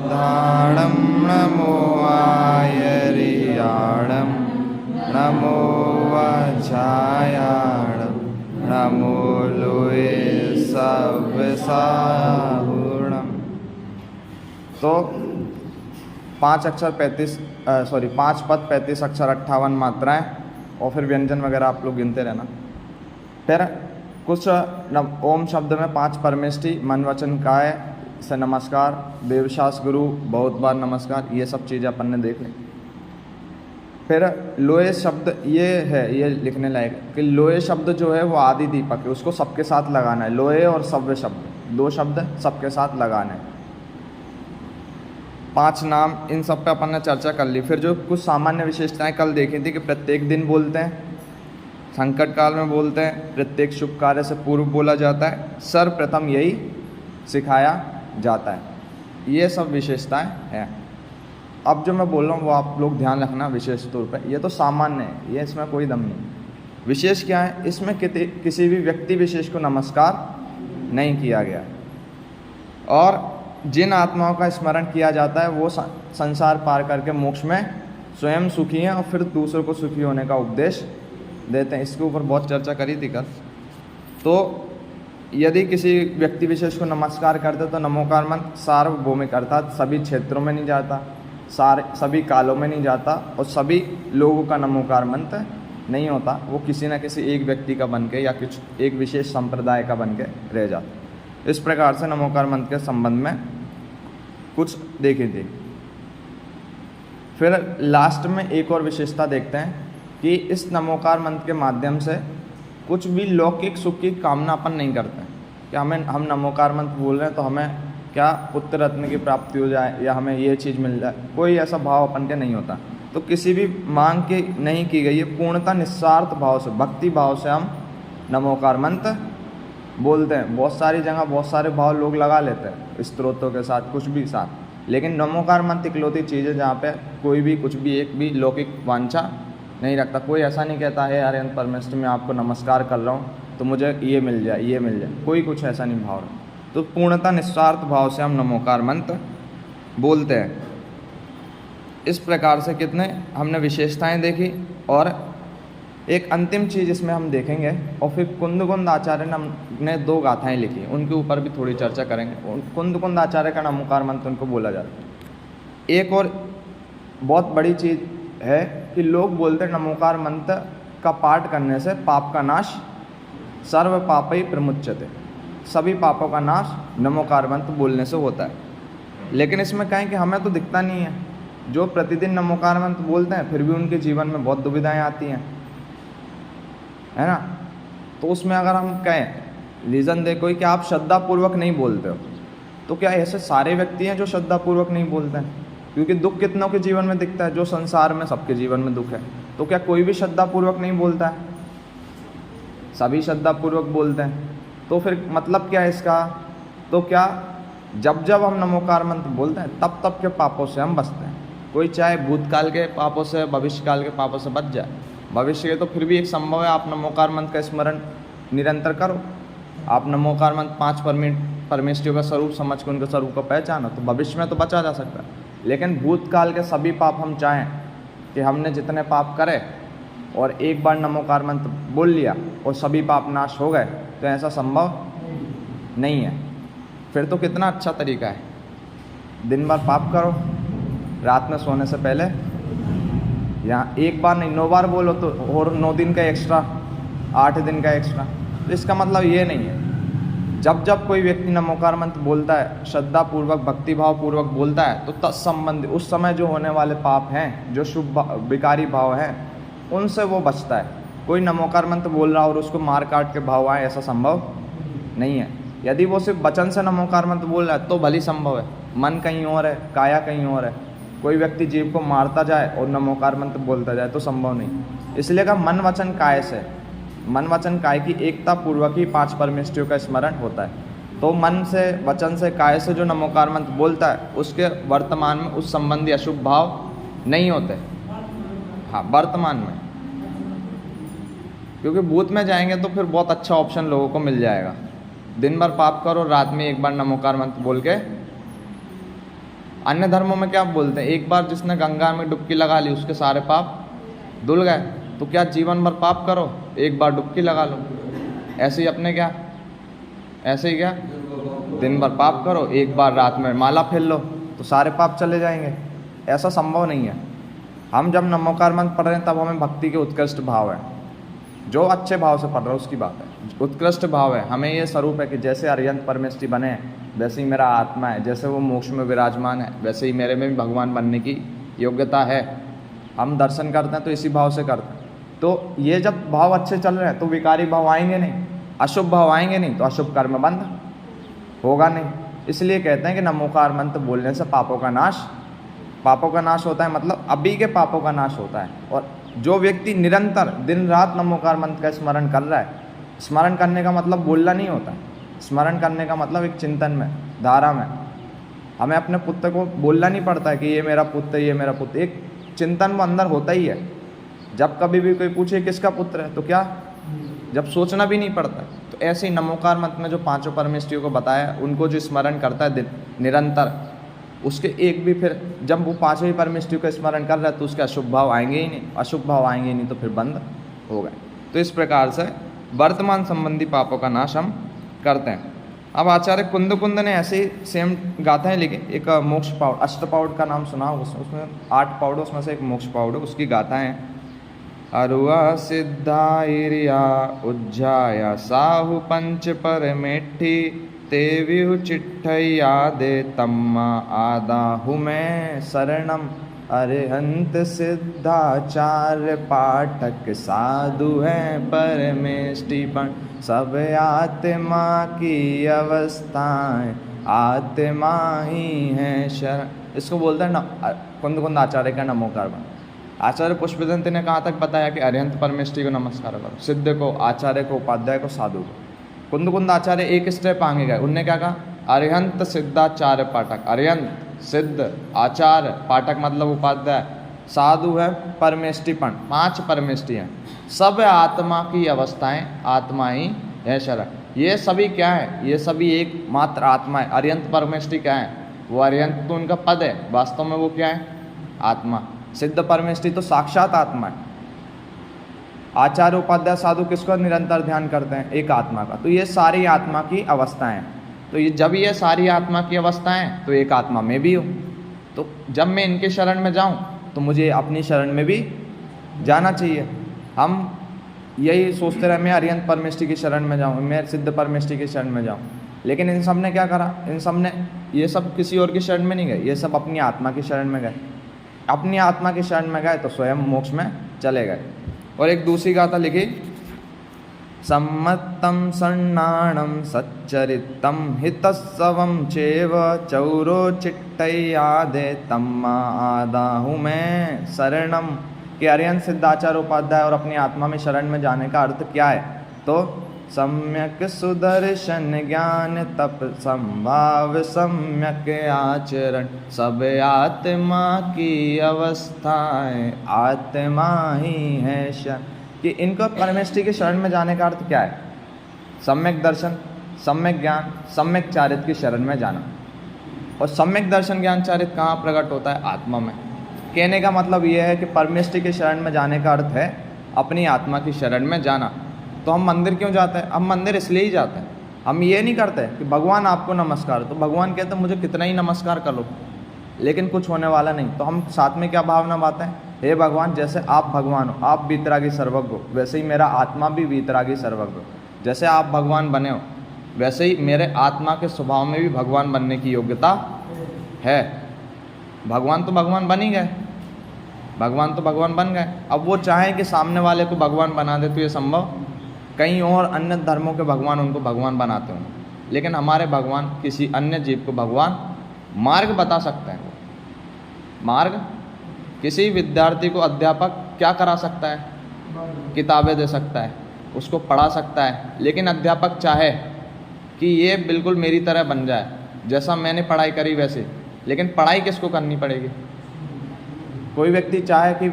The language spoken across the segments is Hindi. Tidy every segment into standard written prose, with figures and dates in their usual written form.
धाणं नमो आयर्याणं नमो वज्रायाणं नमो लोये सव्यसाहुणम्। तो 5 अक्षर 5 पद 35 अक्षर 58 मात्राएं और फिर व्यंजन वगैरह आप लोग गिनते रहना। फिर कुछ ओम शब्द में 5 परमेष्टि, मन वचन काय से नमस्कार, देवशास गुरु बहुत बार नमस्कार, ये सब चीज़ें अपन ने देख ली। फिर लोहे शब्द ये है, ये लिखने लायक कि लोहे शब्द जो है वो आदि दीपक है, उसको सबके साथ लगाना है। लोहे और सव्य शब्द 2 शब्द सबके साथ लगाने हैं। 5 नाम, इन सब पे अपन ने चर्चा कर ली। फिर जो कुछ सामान्य विशेषताएं कल देखी थी कि प्रत्येक दिन बोलते हैं, संकट काल में बोलते हैं, प्रत्येक शुभ कार्य से पूर्व बोला जाता है, सर्वप्रथम यही सिखाया जाता है। ये सब विशेषताएं हैं। अब जो मैं बोल रहा हूँ वो आप लोग ध्यान रखना विशेष तौर पे। ये तो सामान्य है, ये इसमें कोई दम नहीं। विशेष क्या है, इसमें किसी भी व्यक्ति विशेष को नमस्कार नहीं किया गया है। और जिन आत्माओं का स्मरण किया जाता है वो संसार पार करके मोक्ष में स्वयं सुखी हैं और फिर दूसरों को सुखी होने का उपदेश देते हैं। इसके ऊपर बहुत चर्चा करी थी कल। तो यदि किसी व्यक्ति विशेष को नमस्कार करते तो नमोकार मंत्र सार्वभौमिक अर्थात सभी क्षेत्रों में नहीं जाता, सभी कालों में नहीं जाता और सभी लोगों का नमोकार मंत्र नहीं होता। वो किसी न किसी एक व्यक्ति का बन के या कुछ एक विशेष संप्रदाय का बन के रह जाता। इस प्रकार से नमोकार मंत्र के संबंध में कुछ देखे थे। फिर लास्ट में एक और विशेषता देखते हैं कि इस नमोकार मंत्र के माध्यम से कुछ भी लौकिक सुख की कामना अपन नहीं करते हैं कि हम नमोकार मंत्र बोल रहे हैं तो हमें क्या पुत्र रत्न की प्राप्ति हो जाए या हमें ये चीज़ मिल जाए, कोई ऐसा भाव अपन के नहीं होता। तो किसी भी मांग की नहीं की गई है, पूर्णतः निस्वार्थ भाव से, भक्ति भाव से हम नमोकार मंत्र बोलते हैं। बहुत सारी जगह बहुत सारे भाव लोग लगा लेते हैं स्तोत्रों के साथ, कुछ भी साथ, लेकिन नमोकार मंत्र इकलौती चीज़ है जहाँ पे कोई भी कुछ भी एक भी लौकिक वांछा नहीं रखता। कोई ऐसा नहीं कहता है यार परमेश्वर मैं आपको नमस्कार कर रहा हूँ तो मुझे ये मिल जाए, ये मिल जाए, कोई कुछ ऐसा नहीं भाव रहा। तो पूर्णतः निस्वार्थ भाव से हम नमोकार मंत्र बोलते हैं। इस प्रकार से कितने हमने विशेषताएं देखी। और एक अंतिम चीज़ इसमें हम देखेंगे और फिर कुंदकुंद आचार्य ने 2 गाथाएं लिखी, उनके ऊपर भी थोड़ी चर्चा करेंगे। कुंदकुंद आचार्य का नमोकार मंत्र उनको बोला जाता है। एक और बहुत बड़ी चीज़ है कि लोग बोलते हैं नमोकार मंत्र का पाठ करने से पाप का नाश, सर्व पापै प्रमुच्यते, सभी पापों का नाश नमोकार मंत्र बोलने से होता है। लेकिन इसमें कहें कि हमें तो दिखता नहीं है, जो प्रतिदिन नमोकार मंत्र बोलते हैं फिर भी उनके जीवन में बहुत दुविधाएं आती हैं, है ना। तो उसमें अगर हम कहें रीज़न देखो कि आप श्रद्धापूर्वक नहीं बोलते हो, तो क्या ऐसे सारे व्यक्ति हैं जो श्रद्धापूर्वक नहीं बोलते हैं? क्योंकि दुख कितनों के जीवन में दिखता है, जो संसार में सबके जीवन में दुख है। तो क्या कोई भी श्रद्धापूर्वक नहीं बोलता है? सभी श्रद्धापूर्वक बोलते हैं। तो फिर मतलब क्या है इसका? तो क्या जब जब हम नमोकार मंत्र बोलते हैं तब तब के पापों से हम बचते हैं। कोई चाहे भूतकाल के पापों से, भविष्यकाल के पापों से बच जाए, भविष्य के तो फिर भी एक संभव है। आप नमोकार मंत्र का स्मरण निरंतर करो, आप नमोकार मंत्र 5 परमेष्टियों का स्वरूप समझ के उनके स्वरूप को पहचानो, तो भविष्य में तो बचा जा सकता है। लेकिन भूतकाल के सभी पाप हम चाहें कि हमने जितने पाप करे और एक बार नमोकार मंत्र बोल लिया और सभी पाप नाश हो गए, तो ऐसा संभव नहीं है। फिर तो कितना अच्छा तरीका है, दिन भर पाप करो, रात में सोने से पहले यहाँ 1 बार नहीं 9 बार बोलो तो और 9 दिन का एक्स्ट्रा, 8 दिन का एक्स्ट्रा। तो इसका मतलब ये नहीं है जब जब कोई व्यक्ति नमोकार मंत्र बोलता है, श्रद्धापूर्वक भक्तिभाव पूर्वक बोलता है, तो तत्संबंधी उस समय जो होने वाले पाप हैं, जो शुभ विकारी भाव हैं, उनसे वो बचता है। कोई नमोकार मंत्र बोल रहा और उसको मार काट के भाव आए, ऐसा संभव नहीं है। यदि वो सिर्फ वचन से नमोकार मंत्र बोल रहा है तो भली संभव है, मन कहीं और है, काया कहीं और है। कोई व्यक्ति जीव को मारता जाए और नमोकार मंत्र बोलता जाए तो संभव नहीं। इसलिए का मन वचन काय से, मन वचन काय की एकता पूर्वक ही 5 परमेष्टियों का स्मरण होता है। तो मन से, वचन से, काय से जो नमोकार मंत्र बोलता है उसके वर्तमान में उस संबंधी अशुभ भाव नहीं होते। हाँ, वर्तमान में, क्योंकि भूत में जाएंगे तो फिर बहुत अच्छा ऑप्शन लोगों को मिल जाएगा। दिन भर पाप करो, रात में 1 बार नमोकार मंत्र बोल के अन्य धर्मों में क्या बोलते हैं, एक बार जिसने गंगा में डुबकी लगा ली उसके सारे पाप धुल गए। तो क्या जीवन भर पाप करो, एक बार डुबकी लगा लो। ऐसे ही अपने क्या, ऐसे ही क्या दिन भर पाप करो, एक बार रात में माला फेर लो तो सारे पाप चले जाएंगे। ऐसा संभव नहीं है। हम जब नमोकार मंत्र पढ़ रहे हैं तब हमें भक्ति के उत्कृष्ट भाव है, जो अच्छे भाव से पढ़ रहे हो उसकी बात है। उत्कृष्ट भाव है, हमें ये स्वरूप है कि जैसे अरिहंत परमेष्टि बने हैं वैसे ही मेरा आत्मा है, जैसे वो मोक्ष में विराजमान है वैसे ही मेरे में भी भगवान बनने की योग्यता है। हम दर्शन करते हैं तो इसी भाव से करते हैं। तो ये जब भाव अच्छे चल रहे हैं तो विकारी भाव आएंगे नहीं, अशुभ भाव आएंगे नहीं, तो अशुभ कर्म बंद होगा नहीं। इसलिए कहते हैं कि नमोकार मंत्र बोलने से पापों का नाश होता है, मतलब अभी के पापों का नाश होता है। और जो व्यक्ति निरंतर दिन रात नमोकार मंत्र का स्मरण कर रहा है, स्मरण करने का मतलब बोलना नहीं होता, स्मरण करने का मतलब एक चिंतन में, धारा में। हमें अपने पुत्र को बोलना नहीं पड़ता है कि ये मेरा पुत्र, ये मेरा पुत्र, एक चिंतन वो अंदर होता ही है। जब कभी भी कोई पूछे किसका पुत्र है तो क्या, जब सोचना भी नहीं पड़ता। तो ऐसे ही नमोकार मंत्र में जो पांचों परमेष्टियों को बताया, उनको जो स्मरण करता है दिन निरंतर, उसके एक भी फिर जब वो पांचों ही परमेष्टियों का स्मरण कर रहा है तो उसके अशुभ भाव आएंगे ही नहीं, अशुभ भाव आएंगे ही नहीं तो फिर बंद हो गए। तो इस प्रकार से वर्तमान संबंधी पापों का नाश हम करते हैं। अब आचार्य कुंद ने ऐसे ही सेम गाथाएं लिखी। एक मोक्ष पाउड, अष्टपाउड का नाम सुना हो, उसमें 8 पाउड, उसमें से एक मोक्ष पाउड, उसकी गाथाएं। अरुआ सिद्धाइरिया उज्जाया साहु पंच परमेठी तेविहु चिट्ठैया दे तम्मा आदाहु मैं शरणम। अरिहंत सिद्धाचार्य पाठक साधु हैं परमेष्टिपण, सब आत्मा की अवस्थाएं आत्मा ही है शरण। इसको बोलते हैं ना कुंद आचार्य का नमोकार मंत्र। आचार्य पुष्पदंत ने कहाँ तक बताया कि अरिहंत परमेष्टि को नमस्कार करो, सिद्ध को, आचार्य को, उपाध्याय को, साधु को। कुंद आचार्य एक स्टेप आगे गए, उनने क्या कहा, अरिहंत सिद्धाचार्य पाठक। अरिहंत सिद्ध, आचार्य, पाठक मतलब उपाध्याय, साधु है, परमेष्टिपण, 5 परमेष्टि हैं, सब आत्मा की अवस्थाएं आत्मा ही है शरण। ये सभी क्या है, ये सभी एक मात्र आत्मा है। अरिहंत परमेष्टि क्या है, वो अरिहंत तो उनका पद है, वास्तव में वो क्या है, आत्मा। सिद्ध परमेष्टि तो साक्षात आत्मा है। आचार्य, उपाध्याय, साधु किसको निरंतर ध्यान करते हैं, एक आत्मा का। तो ये सारी आत्मा की अवस्थाएं। तो ये जब ये सारी आत्मा की अवस्थाएं तो एक आत्मा में भी हो। तो जब मैं इनके शरण में जाऊं तो मुझे अपनी शरण में भी जाना चाहिए। हम यही सोचते रहे मैं अरिहंत परमेष्टि की शरण में जाऊं, मैं सिद्ध परमेष्टि की शरण में जाऊं, लेकिन इन सब ने क्या करा, इन सब ने ये सब किसी और की शरण में नहीं गए, ये सब अपनी आत्मा की शरण में गए। अपनी आत्मा की शरण में गए तो स्वयं मोक्ष में चले गए। और एक दूसरी गाथा लिखी, सम्मत्तं सन्नाणं सच्चरितं हितस्सवं चेव चौरो चिट्टैयादे तम्मा आदाहु मैं शरणम। कि अरिहंत सिद्धाचार्य उपाध्याय और अपनी आत्मा में शरण में जाने का अर्थ क्या है, तो सम्यक सुदर्शन ज्ञान तप संभाव सम्यक आचरण, सब आत्मा की अवस्थाएं आत्मा ही है शरण। कि इनको परमेष्टि के शरण में जाने का अर्थ क्या है, सम्यक दर्शन, सम्यक ज्ञान, सम्यक चारित्र की शरण में जाना। और सम्यक दर्शन ज्ञान चारित्र कहाँ प्रकट होता है, आत्मा में। कहने का मतलब ये है कि परमेष्टि के शरण में जाने का अर्थ है अपनी आत्मा की शरण में जाना। तो हम मंदिर क्यों जाते हैं, हम मंदिर इसलिए ही जाते हैं। हम ये नहीं करते कि भगवान आपको नमस्कार, तो भगवान कहते हैं मुझे कितना ही नमस्कार कर लो लेकिन कुछ होने वाला नहीं। तो हम साथ में क्या भावना बातें हैं, हे भगवान जैसे आप भगवान हो, आप वीतरागी सर्वज्ञ हो, वैसे ही मेरा आत्मा भी वीतरागी सर्वज्ञ हो। जैसे आप भगवान बने हो वैसे ही मेरे आत्मा के स्वभाव में भी भगवान बनने की योग्यता है। भगवान तो भगवान बन ही गए, भगवान तो भगवान बन गए। अब वो चाहें कि सामने वाले को भगवान बना दे तो ये संभव, कहीं और अन्य धर्मों के भगवान उनको भगवान बनाते होंगे, लेकिन हमारे भगवान किसी अन्य जीव को भगवान मार्ग बता सकते हैं। मार्ग किसी विद्यार्थी को अध्यापक क्या करा सकता है, किताबें दे सकता है, उसको पढ़ा सकता है, लेकिन अध्यापक चाहे कि ये बिल्कुल मेरी तरह बन जाए, जैसा मैंने पढ़ाई करी वैसे, लेकिन पढ़ाई किसको करनी पड़ेगी। कोई व्यक्ति चाहे कि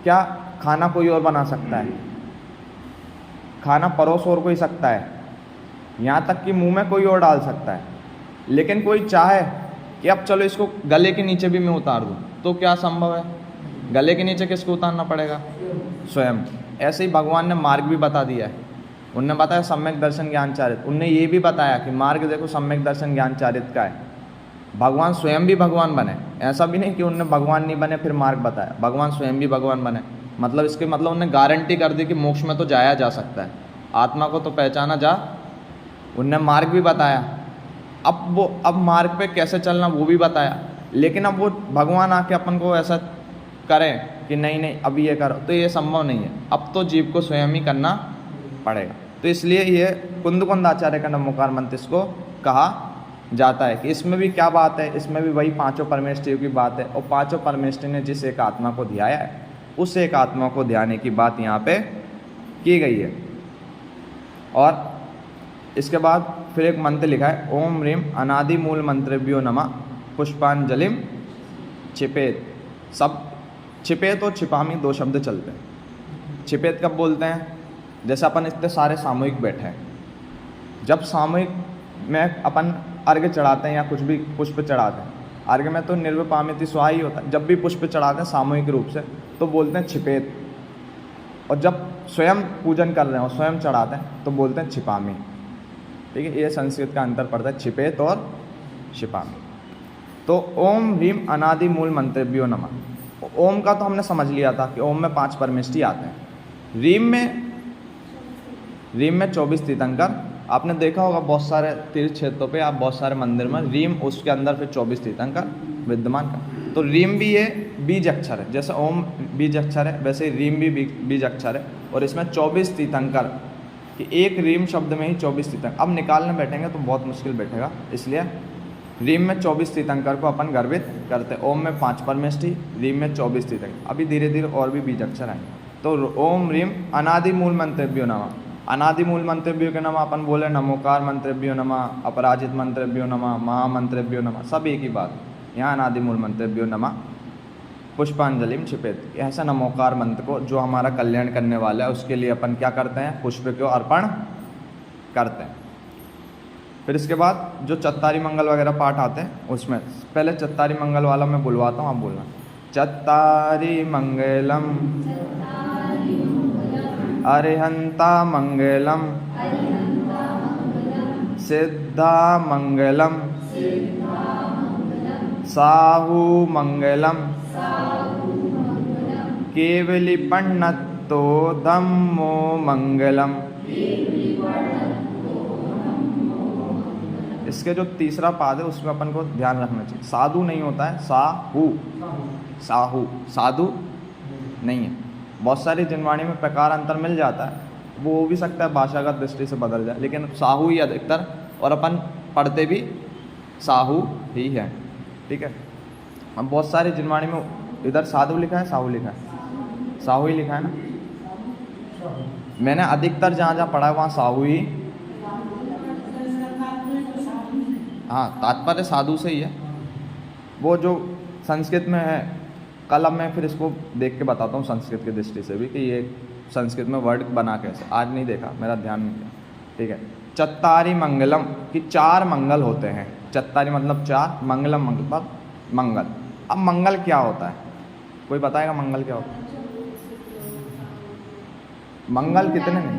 क्या खाना कोई और बना सकता है, खाना परोस और कोई सकता है, यहाँ तक कि मुंह में कोई और डाल सकता है, लेकिन कोई चाहे कि अब चलो इसको गले के नीचे भी मैं उतार दूँ, तो क्या संभव है? गले के नीचे किसको उतारना पड़ेगा? स्वयं। ऐसे ही भगवान ने मार्ग भी बता दिया है। उनने बताया सम्यक दर्शन ज्ञान चारित, उनने ये भी बताया कि मार्ग देखो सम्यक दर्शन ज्ञान चारित का है। भगवान स्वयं भी भगवान बने, ऐसा भी नहीं कि उनने भगवान नहीं बने फिर मार्ग बताया, भगवान स्वयं भी भगवान बने। मतलब इसके मतलब उन्होंने गारंटी कर दी कि मोक्ष में तो जाया जा सकता है, आत्मा को तो पहचाना जा। उनने मार्ग भी बताया, अब मार्ग पे कैसे चलना वो भी बताया। लेकिन अब वो भगवान आके अपन को ऐसा करें कि नहीं अब ये करो, तो ये संभव नहीं है। अब तो जीव को स्वयं ही करना पड़ेगा। तो इसलिए ये कुंद आचार्य का नमोकार मंत्र इसको कहा जाता है कि इसमें भी क्या बात है, इसमें भी वही पांचों परमेष्ठियों की बात है। और पांचों परमेष्ठि ने जिस एक आत्मा को ध्याया है, उस एक आत्मा को ध्याने की बात यहाँ पे की गई है। और इसके बाद फिर एक मंत्र लिखा है, ओम ह्रीम अनादि मूल मंत्रेभ्यो नमः पुष्पांजलिम छिपेत। सब छिपेत और छिपामी दो शब्द चलते हैं। छिपेत कब बोलते हैं? जैसे अपन इतने सारे सामूहिक बैठे हैं, जब सामूहिक में अपन अर्घ्य चढ़ाते हैं या कुछ भी पुष्प चढ़ाते हैं, अर्घ्य में तो निर्विपामिति स्वाहा ही होता है। जब भी पुष्प चढ़ाते हैं सामूहिक रूप से तो बोलते हैं छिपेत, और जब स्वयं पूजन कर रहे हैं और स्वयं चढ़ाते हैं तो बोलते हैं छिपामी। ठीक है, ये संस्कृत का अंतर पड़ता है, छिपेत और छिपामी। तो ओम ह्रीम अनादि मूल मंत्रेभ्यो नमः। ओम का तो हमने समझ लिया था कि ओम में 5 परमेष्ठी आते हैं। रीम में 24 तीर्थंकर। आपने देखा होगा बहुत सारे तीर्थ क्षेत्रों पे, आप बहुत सारे मंदिर में रीम, उसके अंदर फिर 24 तीर्थंकर विद्यमान का। तो रीम भी ये बीज अक्षर है, जैसे ओम बीज अक्षर है वैसे रीम भी बीज अक्षर है। और इसमें 24 तीर्थंकर कि एक रीम शब्द में ही 24 तीर्थंकर। अब निकालने बैठेंगे तो बहुत मुश्किल बैठेगा, इसलिए रीम में 24 तीर्थंकर को अपन गर्वित करते हैं। ओम में 5 परमेष्ठी, रीम में 24 तीर्थंकर। अभी धीरे धीरे और भी बीज अक्षर आएंगे। तो ओम रीम अनादि मूल मंत्रेभ्यो नमः। अनादि मूल मंत्रेभ्यो के नमः अपन बोले नमोकार मंत्रेभ्यो नमः, अपराजित मंत्रेभ्यो नमः, महामंत्रेभ्यो नमः, सब एक ही बात। यहाँ अनादि मूल मंत्रेभ्यो नमः पुष्पांजलिम छिपेत। ऐसा नमोकार मंत्र को जो हमारा कल्याण करने वाला है उसके लिए अपन क्या करते हैं? पुष्प को अर्पण करते हैं। फिर इसके बाद जो चत्तारी मंगल वगैरह पाठ आते हैं उसमें पहले चत्तारी मंगल वाला मैं बुलवाता हूँ, आप बोलना। चत्तारी मंगलम अरिहंता मंगलम सिद्धा मंगलम साहू मंगलम केवली पन्नतो धम्मो मंगलम। इसके जो तीसरा पाद है उसमें अपन को ध्यान रखना चाहिए, साधु नहीं होता है, साहू। साहू साधु नहीं है। बहुत सारी जिनवाणी में प्रकार अंतर मिल जाता है, वो हो भी सकता है भाषागत दृष्टि से बदल जाए, लेकिन साहू ही अधिकतर, और अपन पढ़ते भी साहू ही है। ठीक है, अब बहुत सारी जिनवाणी में इधर साधु लिखा है, साहू लिखा है, साहू ही लिखा है ना। मैंने अधिकतर जहाँ जहाँ पढ़ा है वहाँ साहू ही, हाँ तात्पर्य साधु से ही है। वो जो संस्कृत में है, कल अब मैं फिर इसको देख के बताता हूँ संस्कृत की दृष्टि से भी कि ये संस्कृत में वर्ड बना कैसे, आज नहीं देखा, मेरा ध्यान नहीं दिया। ठीक है, चत्तारी मंगलम कि 4 मंगल होते हैं। चत्तारी मतलब 4, मंगलम मतलब मंगल। अब मंगल क्या होता है, कोई बताएगा मंगल क्या होता है? मंगल कितने नहीं,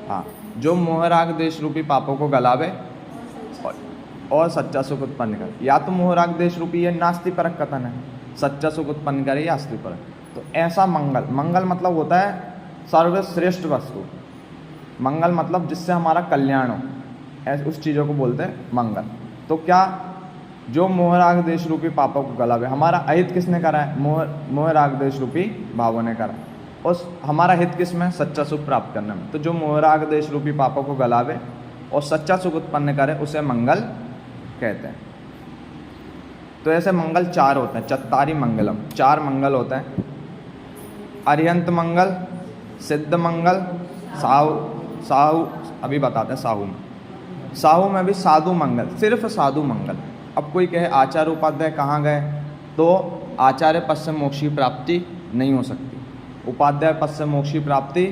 हाँ, जो मोहराग देश रूपी पापों को गलावे और सच्चा सुख उत्पन्न करे। या तो मोहराग देश रूपी ये नास्ति परक कथन है, सच्चा सुख उत्पन्न करे या अस्ति परक। तो ऐसा मंगल, मंगल मतलब होता है सर्वश्रेष्ठ वस्तु। मंगल मतलब जिससे हमारा कल्याण हो, उस चीज़ों को बोलते हैं मंगल। तो क्या जो मोहराग देश रूपी पापों को गलावे, हमारा अहित किसने करा है? मोहराग देश रूपी भावों ने करा। उस हमारा हित किसमें? सच्चा सुख प्राप्त करने में। तो जो मोहराग देश रूपी पापों को गलावे और सच्चा सुख उत्पन्न करे उसे मंगल कहते हैं। तो ऐसे मंगल 4 होते हैं, चत्तारी मंगलम 4 मंगल होते हैं। अरिहंत मंगल, सिद्ध मंगल, साहू अभी बताते हैं। साहू में भी साधु मंगल, सिर्फ साधु मंगल। अब कोई कहे आचार्य उपाध्याय कहाँ गए, तो आचार्य पद से मोक्ष की प्राप्ति नहीं हो सकती, उपाध्याय पद से मोक्ष की प्राप्ति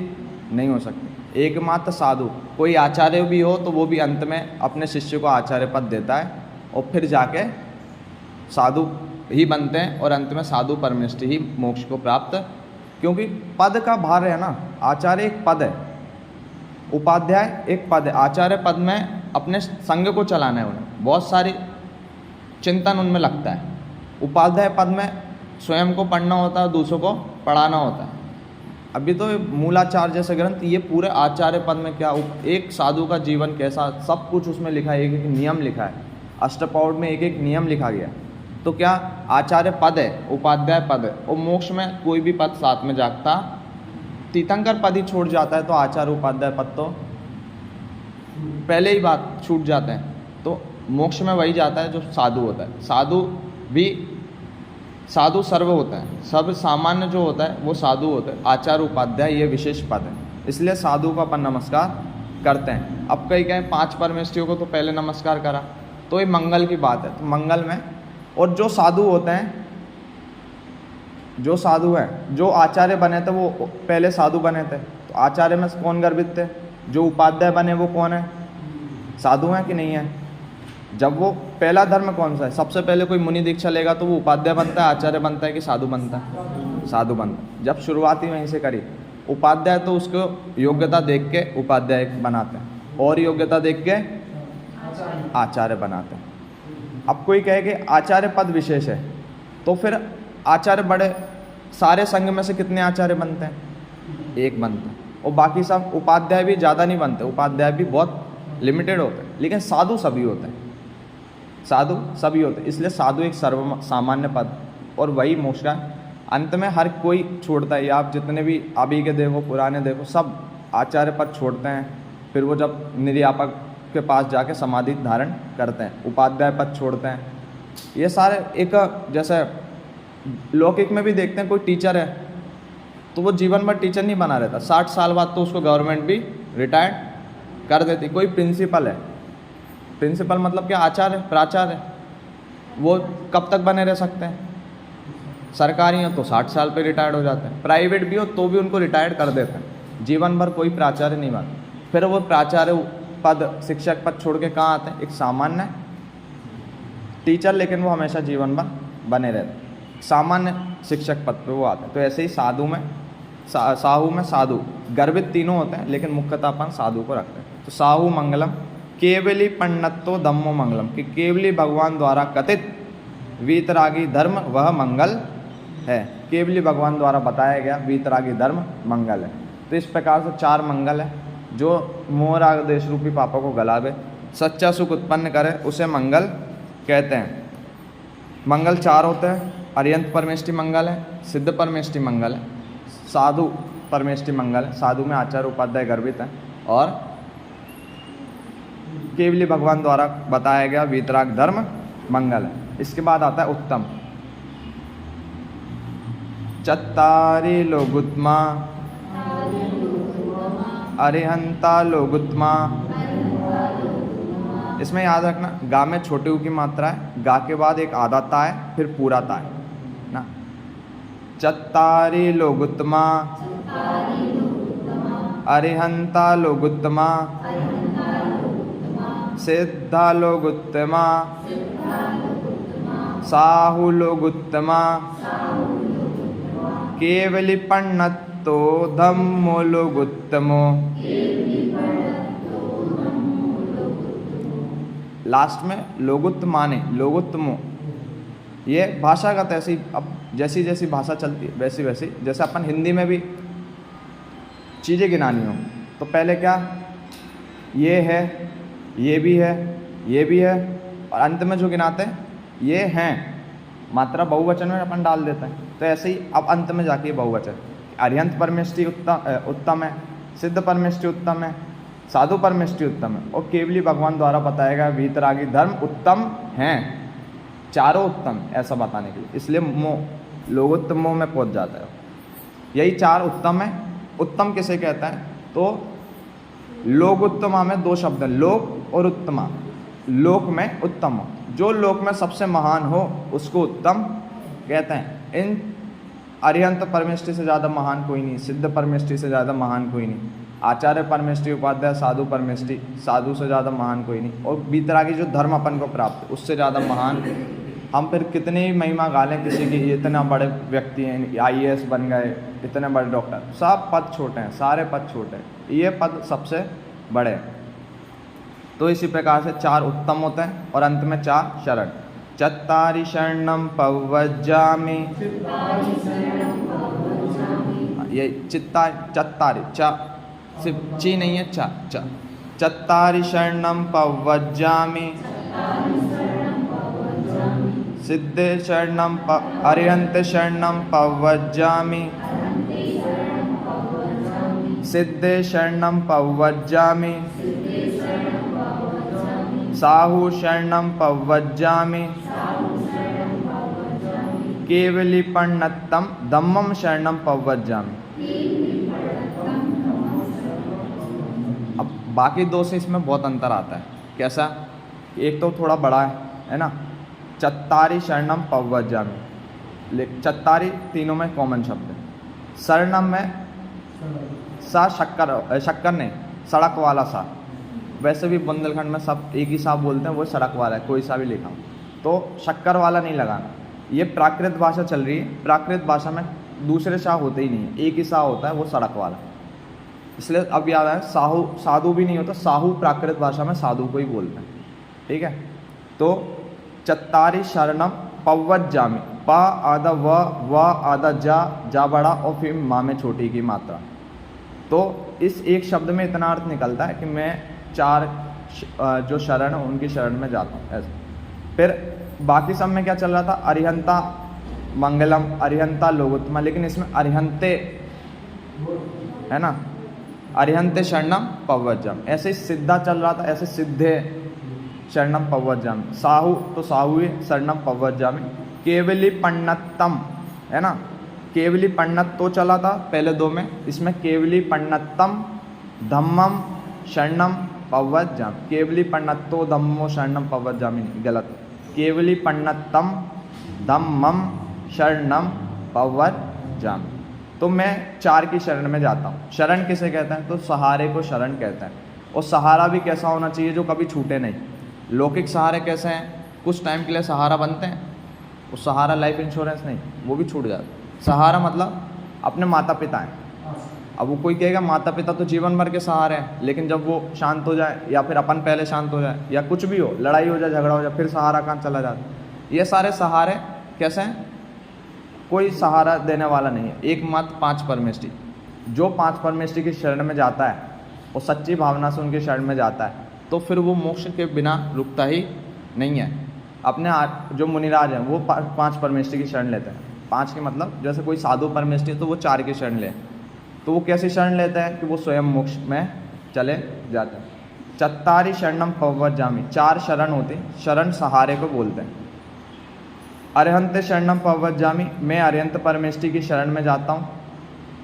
नहीं हो सकती। एकमात्र साधु, कोई आचार्य भी हो तो वो भी अंत में अपने शिष्य को आचार्य पद देता है और फिर जाके साधु ही बनते हैं और अंत में साधु परमेष्टि ही मोक्ष को प्राप्त, क्योंकि पद का भार है ना। आचार्य एक पद है, उपाध्याय एक पद है। आचार्य पद में अपने संघ को चलाना है, उन्हें बहुत सारी चिंतन उनमें लगता है। उपाध्याय पद में स्वयं को पढ़ना होता है, दूसरों को पढ़ाना होता है। अभी तो मूलाचार्य जैसे ग्रंथ, ये पूरे आचार्य पद में क्या एक साधु का जीवन कैसा, सब कुछ उसमें लिखा है, एक एक नियम लिखा है। अष्टपौढ़ में एक एक नियम लिखा गया। तो क्या आचार्य पद है, उपाध्याय पद है, और मोक्ष में कोई भी पद साथ में जागता, तीर्थंकर पद ही छोड़ जाता है तो आचार्य उपाध्याय पद तो पहले ही बात छूट जाते हैं। तो मोक्ष में वही जाता है जो साधु होता है। साधु सर्व होता है, सब सामान्य जो होता है वो साधु होता है। आचार्य उपाध्याय ये विशेष पद है, इसलिए साधु को अपन नमस्कार करते हैं। अब कई कहें 5 परमेष्ठियों को तो पहले नमस्कार करा, तो ये मंगल की बात है। तो मंगल में और जो साधु होते हैं, जो साधु हैं, जो आचार्य बने थे वो पहले साधु बने थे। तो आचार्य में कौन गर्भित थे? जो उपाध्याय बने वो कौन है? साधु हैं कि नहीं है? जब वो पहला धर्म कौन सा है? सबसे पहले कोई मुनि दीक्षा लेगा तो वो उपाध्याय बनता है, आचार्य बनता है कि साधु बनता है? साधु बनता है। जब शुरुआती वहीं से करी। उपाध्याय तो उसको योग्यता देख के उपाध्याय बनाते हैं, और योग्यता देख के आचार्य बनाते हैं। अब कोई कहे कि आचार्य पद विशेष है, तो फिर आचार्य बड़े सारे संघ में से कितने आचार्य बनते हैं? एक बनते हैं, और बाकी सब उपाध्याय भी ज़्यादा नहीं बनते, उपाध्याय भी बहुत लिमिटेड होते हैं। लेकिन साधु सभी होते हैं, साधु सभी होते हैं। इसलिए साधु एक सर्व सामान्य पद, और वही मोक्ष का अंत में हर कोई छोड़ता है। आप जितने भी अभी के देखो, पुराने देखो, सब आचार्य पद छोड़ते हैं। फिर वो जब निर्यापक के पास जाके समाधि धारण करते हैं, उपाध्याय पद छोड़ते हैं। ये सारे एक, जैसे लौकिक में भी देखते हैं, कोई टीचर है तो वो जीवन भर टीचर नहीं बना रहता, 60 साल बाद तो उसको गवर्नमेंट भी रिटायर्ड कर देती। कोई प्रिंसिपल है, प्रिंसिपल मतलब क्या? आचार्य, प्राचार्य, वो कब तक बने रह सकते हैं? सरकारी हो तो 60 साल पे रिटायर्ड हो जाते हैं, प्राइवेट भी हो तो भी उनको रिटायर्ड कर देते हैं। जीवन भर कोई प्राचार्य नहीं बनता। फिर वो प्राचार्य पद, शिक्षक पद छोड़ के कहाँ आते हैं? एक सामान्य टीचर, लेकिन वो हमेशा जीवन भर बने रहते हैं, सामान्य शिक्षक पद पे वो आते हैं। तो ऐसे ही साधु में साहू में साधु गर्भित तीनों होते हैं, लेकिन मुख्यतः अपन साधु को रखते हैं। तो साहू मंगलम केवली पण्णत्तो धम्मो मंगलम, कि केवली भगवान द्वारा कथित वीतरागी धर्म वह मंगल है। केवली भगवान द्वारा बताया गया वीतरागी धर्म मंगल है। तो इस प्रकार से 4 मंगल है। जो मोह राग देश रूपी पापों को गलावे, सच्चा सुख उत्पन्न करे, उसे मंगल कहते हैं। मंगल 4 होते हैं। अर्यंत परमेष्टि मंगल है, सिद्ध परमेष्टि मंगल है, साधु परमेष्टि मंगल है। साधु में आचार्य उपाध्याय गर्भित है, और केवली भगवान द्वारा बताया गया वीतराग धर्म मंगल है। इसके बाद आता है उत्तम। चत्तारि लोगुत्मा अरिहंता लोगुत्मा। इसमें याद रखना, गा में छोटे ऊ की मात्रा है, गा के बाद एक आधा ता है, फिर पूरा ता है ना। चत्तारि लोगुत्मा अरिहंता लोगुत्मा सिद्धा लोगुत्तमा साहु लोगुत्तमा केवली पण्णत्तो धम्मो लोगुत्तमो। लास्ट में लोगुत्तमाने, लोगुत्तमो, ये भाषागत ऐसी, अब जैसी जैसी भाषा चलती है वैसी वैसी, जैसे अपन हिंदी में भी चीज़ें गिनानी हो तो पहले क्या, ये है, ये भी है, ये भी है, और अंत में जो गिनाते हैं ये हैं, मात्रा बहुवचन में अपन डाल देते हैं। तो ऐसे ही अब अंत में जाके बहुवचन, अर्यंत परमेष्टि उत्तम है, सिद्ध परमेष्टि उत्तम है, साधु परमेष्टि उत्तम है, और केवली भगवान द्वारा बताया गया वीतरागी धर्म उत्तम हैं। चारों उत्तम ऐसा बताने के लिए, इसलिए मोह लोगोत्तम मोह में पहुंच जाता है। यही 4 उत्तम है। उत्तम किसे कहता है? तो लोगोत्तमा में 2 शब्द हैं, लोक और उत्तमा। लोक में उत्तम हो, जो लोक में सबसे महान हो उसको उत्तम कहते हैं। इन अरिहंत परमेष्टि से ज़्यादा महान कोई नहीं, सिद्ध परमेष्टि से ज़्यादा महान कोई नहीं, आचार्य परमेष्टि उपाध्याय साधु परमेष्टि, साधु से ज़्यादा महान कोई नहीं, और बीतरागी जो धर्म अपन को प्राप्त है उससे ज़्यादा महान। हम फिर कितनी ही महिमा गा लें किसी की, इतना बड़े व्यक्ति हैं, IAS बन गए, इतने बड़े डॉक्टर, सब पद छोटे हैं, सारे पद छोटे हैं, ये पद सबसे बड़े हैं। तो इसी प्रकार से 4 उत्तम होते हैं और अंत में 4 शरण। चत्तारि शरणम पवज्जामि, ये चत्तारि चा सिर्फ ची नहीं है, चा चा। चत्तारि शरणम पवज्जामि सिद्धे शरणम अरिहंत शरणम पवज्जामि सिद्धे शरणम पवज्जामि साहु शरणम पवज्जामि केवलीपण्णत्तम धम्मम शरणम पवज्जामि। अब बाकी 2 से इसमें बहुत अंतर आता है। कैसा? एक तो थोड़ा बड़ा है ना, चत्तारि शरणम पवज्जामि, चत्तारि तीनों में कॉमन शब्द है। शरणम में सा शक्कर नहीं, सड़क वाला सा, वैसे भी बुंदेलखंड में सब एक ही सा बोलते हैं, वो सड़क वाला है, कोई सा भी लिखा हो, तो शक्कर वाला नहीं लगाना। ये प्राकृत भाषा चल रही है, प्राकृत भाषा में दूसरे सा होते ही नहीं है, एक ही सा होता है, वो सड़क वाला। इसलिए अब याद आया, साधु भी नहीं होता, साहू प्राकृत भाषा में साधु को ही बोलते हैं। ठीक है, तो चत्तारि शरणम पवज्जामि, पा आधा व आधा जा बड़ा और फिर माँ में छोटी की मात्रा। तो इस एक शब्द में इतना अर्थ निकलता है कि मैं 4 जो शरण है उनकी शरण में जाता हूँ, ऐसे। फिर बाकी सब में क्या चल रहा था? अरिहंता मंगलम, अरिहंता लोकोत्तमा, लेकिन इसमें अरिहंते है ना, अरिहंते शरणम पवज्जामि। ऐसे ही सिद्धा चल रहा था, ऐसे सिद्धे शरणम पवज्जामि। साहु तो साहु शरणम पवज्जामि। केवलीपण्णत्तम है ना, केवलीपण्णत तो चला था पहले 2 में, इसमें केवलीपण्णत्तम धम्मम शरणम पवज्जामि। केवलीपण्णत्तो धम्मो शरणम पवज्जामि नहीं, गलत। केवलीपण्णत्तम धम्मम शरणम पवज्जामि। तो मैं 4 की शरण में जाता हूँ। शरण किसे कहते हैं? तो सहारे को शरण कहते हैं। और सहारा भी कैसा होना चाहिए? जो कभी छूटे नहीं। लौकिक सहारे कैसे हैं? कुछ टाइम के लिए सहारा बनते हैं, वो सहारा लाइफ इंश्योरेंस नहीं, वो भी छूट जाता है। सहारा मतलब अपने माता पिता हैं। अब वो कोई कहेगा माता पिता तो जीवन भर के सहारे हैं, लेकिन जब वो शांत हो जाए या फिर अपन पहले शांत हो जाए या कुछ भी हो, लड़ाई हो जाए, झगड़ा हो जाए, फिर सहारा कहाँ चला जाता है। ये सारे सहारे कैसे हैं? कोई सहारा देने वाला नहीं है, एकमात्र 5 परमेष्टि। जो 5 परमेष्टि की शरण में जाता है और सच्ची भावना से उनकी शरण में जाता है, तो फिर वो मोक्ष के बिना रुकता ही नहीं है। अपने जो मुनिराज हैं वो 5 परमेष्टि की शरण लेते हैं। 5 के मतलब जैसे कोई साधु परमेष्टि है तो वो 4 की शरण ले, तो वो कैसी शरण लेते हैं कि वो स्वयं मोक्ष में चले जाते हैं। चत्तारि शरणम पवज्जामि, 4 शरण होते, शरण सहारे को बोलते हैं। अरिहंत शरणम पवज्जामि, मैं अरिहंत परमेष्टि की शरण में जाता हूँ।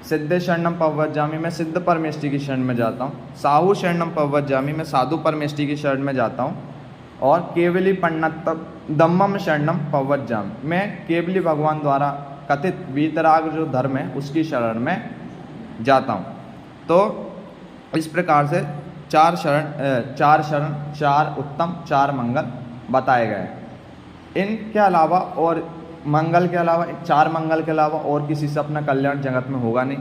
सिद्धे शरणम पवज्जामि, मैं सिद्ध परमेष्टि की शरण में जाता हूँ। साहु शरणम पवज्जामि, मैं साधु परमेष्टि की शरण में जाता हूँ। और केवलीपण्णत्तम धम्मम शरणम पवज्जामि, मैं केवली भगवान द्वारा कथित वीतराग जो धर्म है उसकी शरण में जाता हूँ। तो इस प्रकार से 4 शरण 4 उत्तम 4 मंगल बताए गए। इनके अलावा और मंगल के अलावा 4 मंगल के अलावा और किसी से अपना कल्याण जगत में होगा नहीं।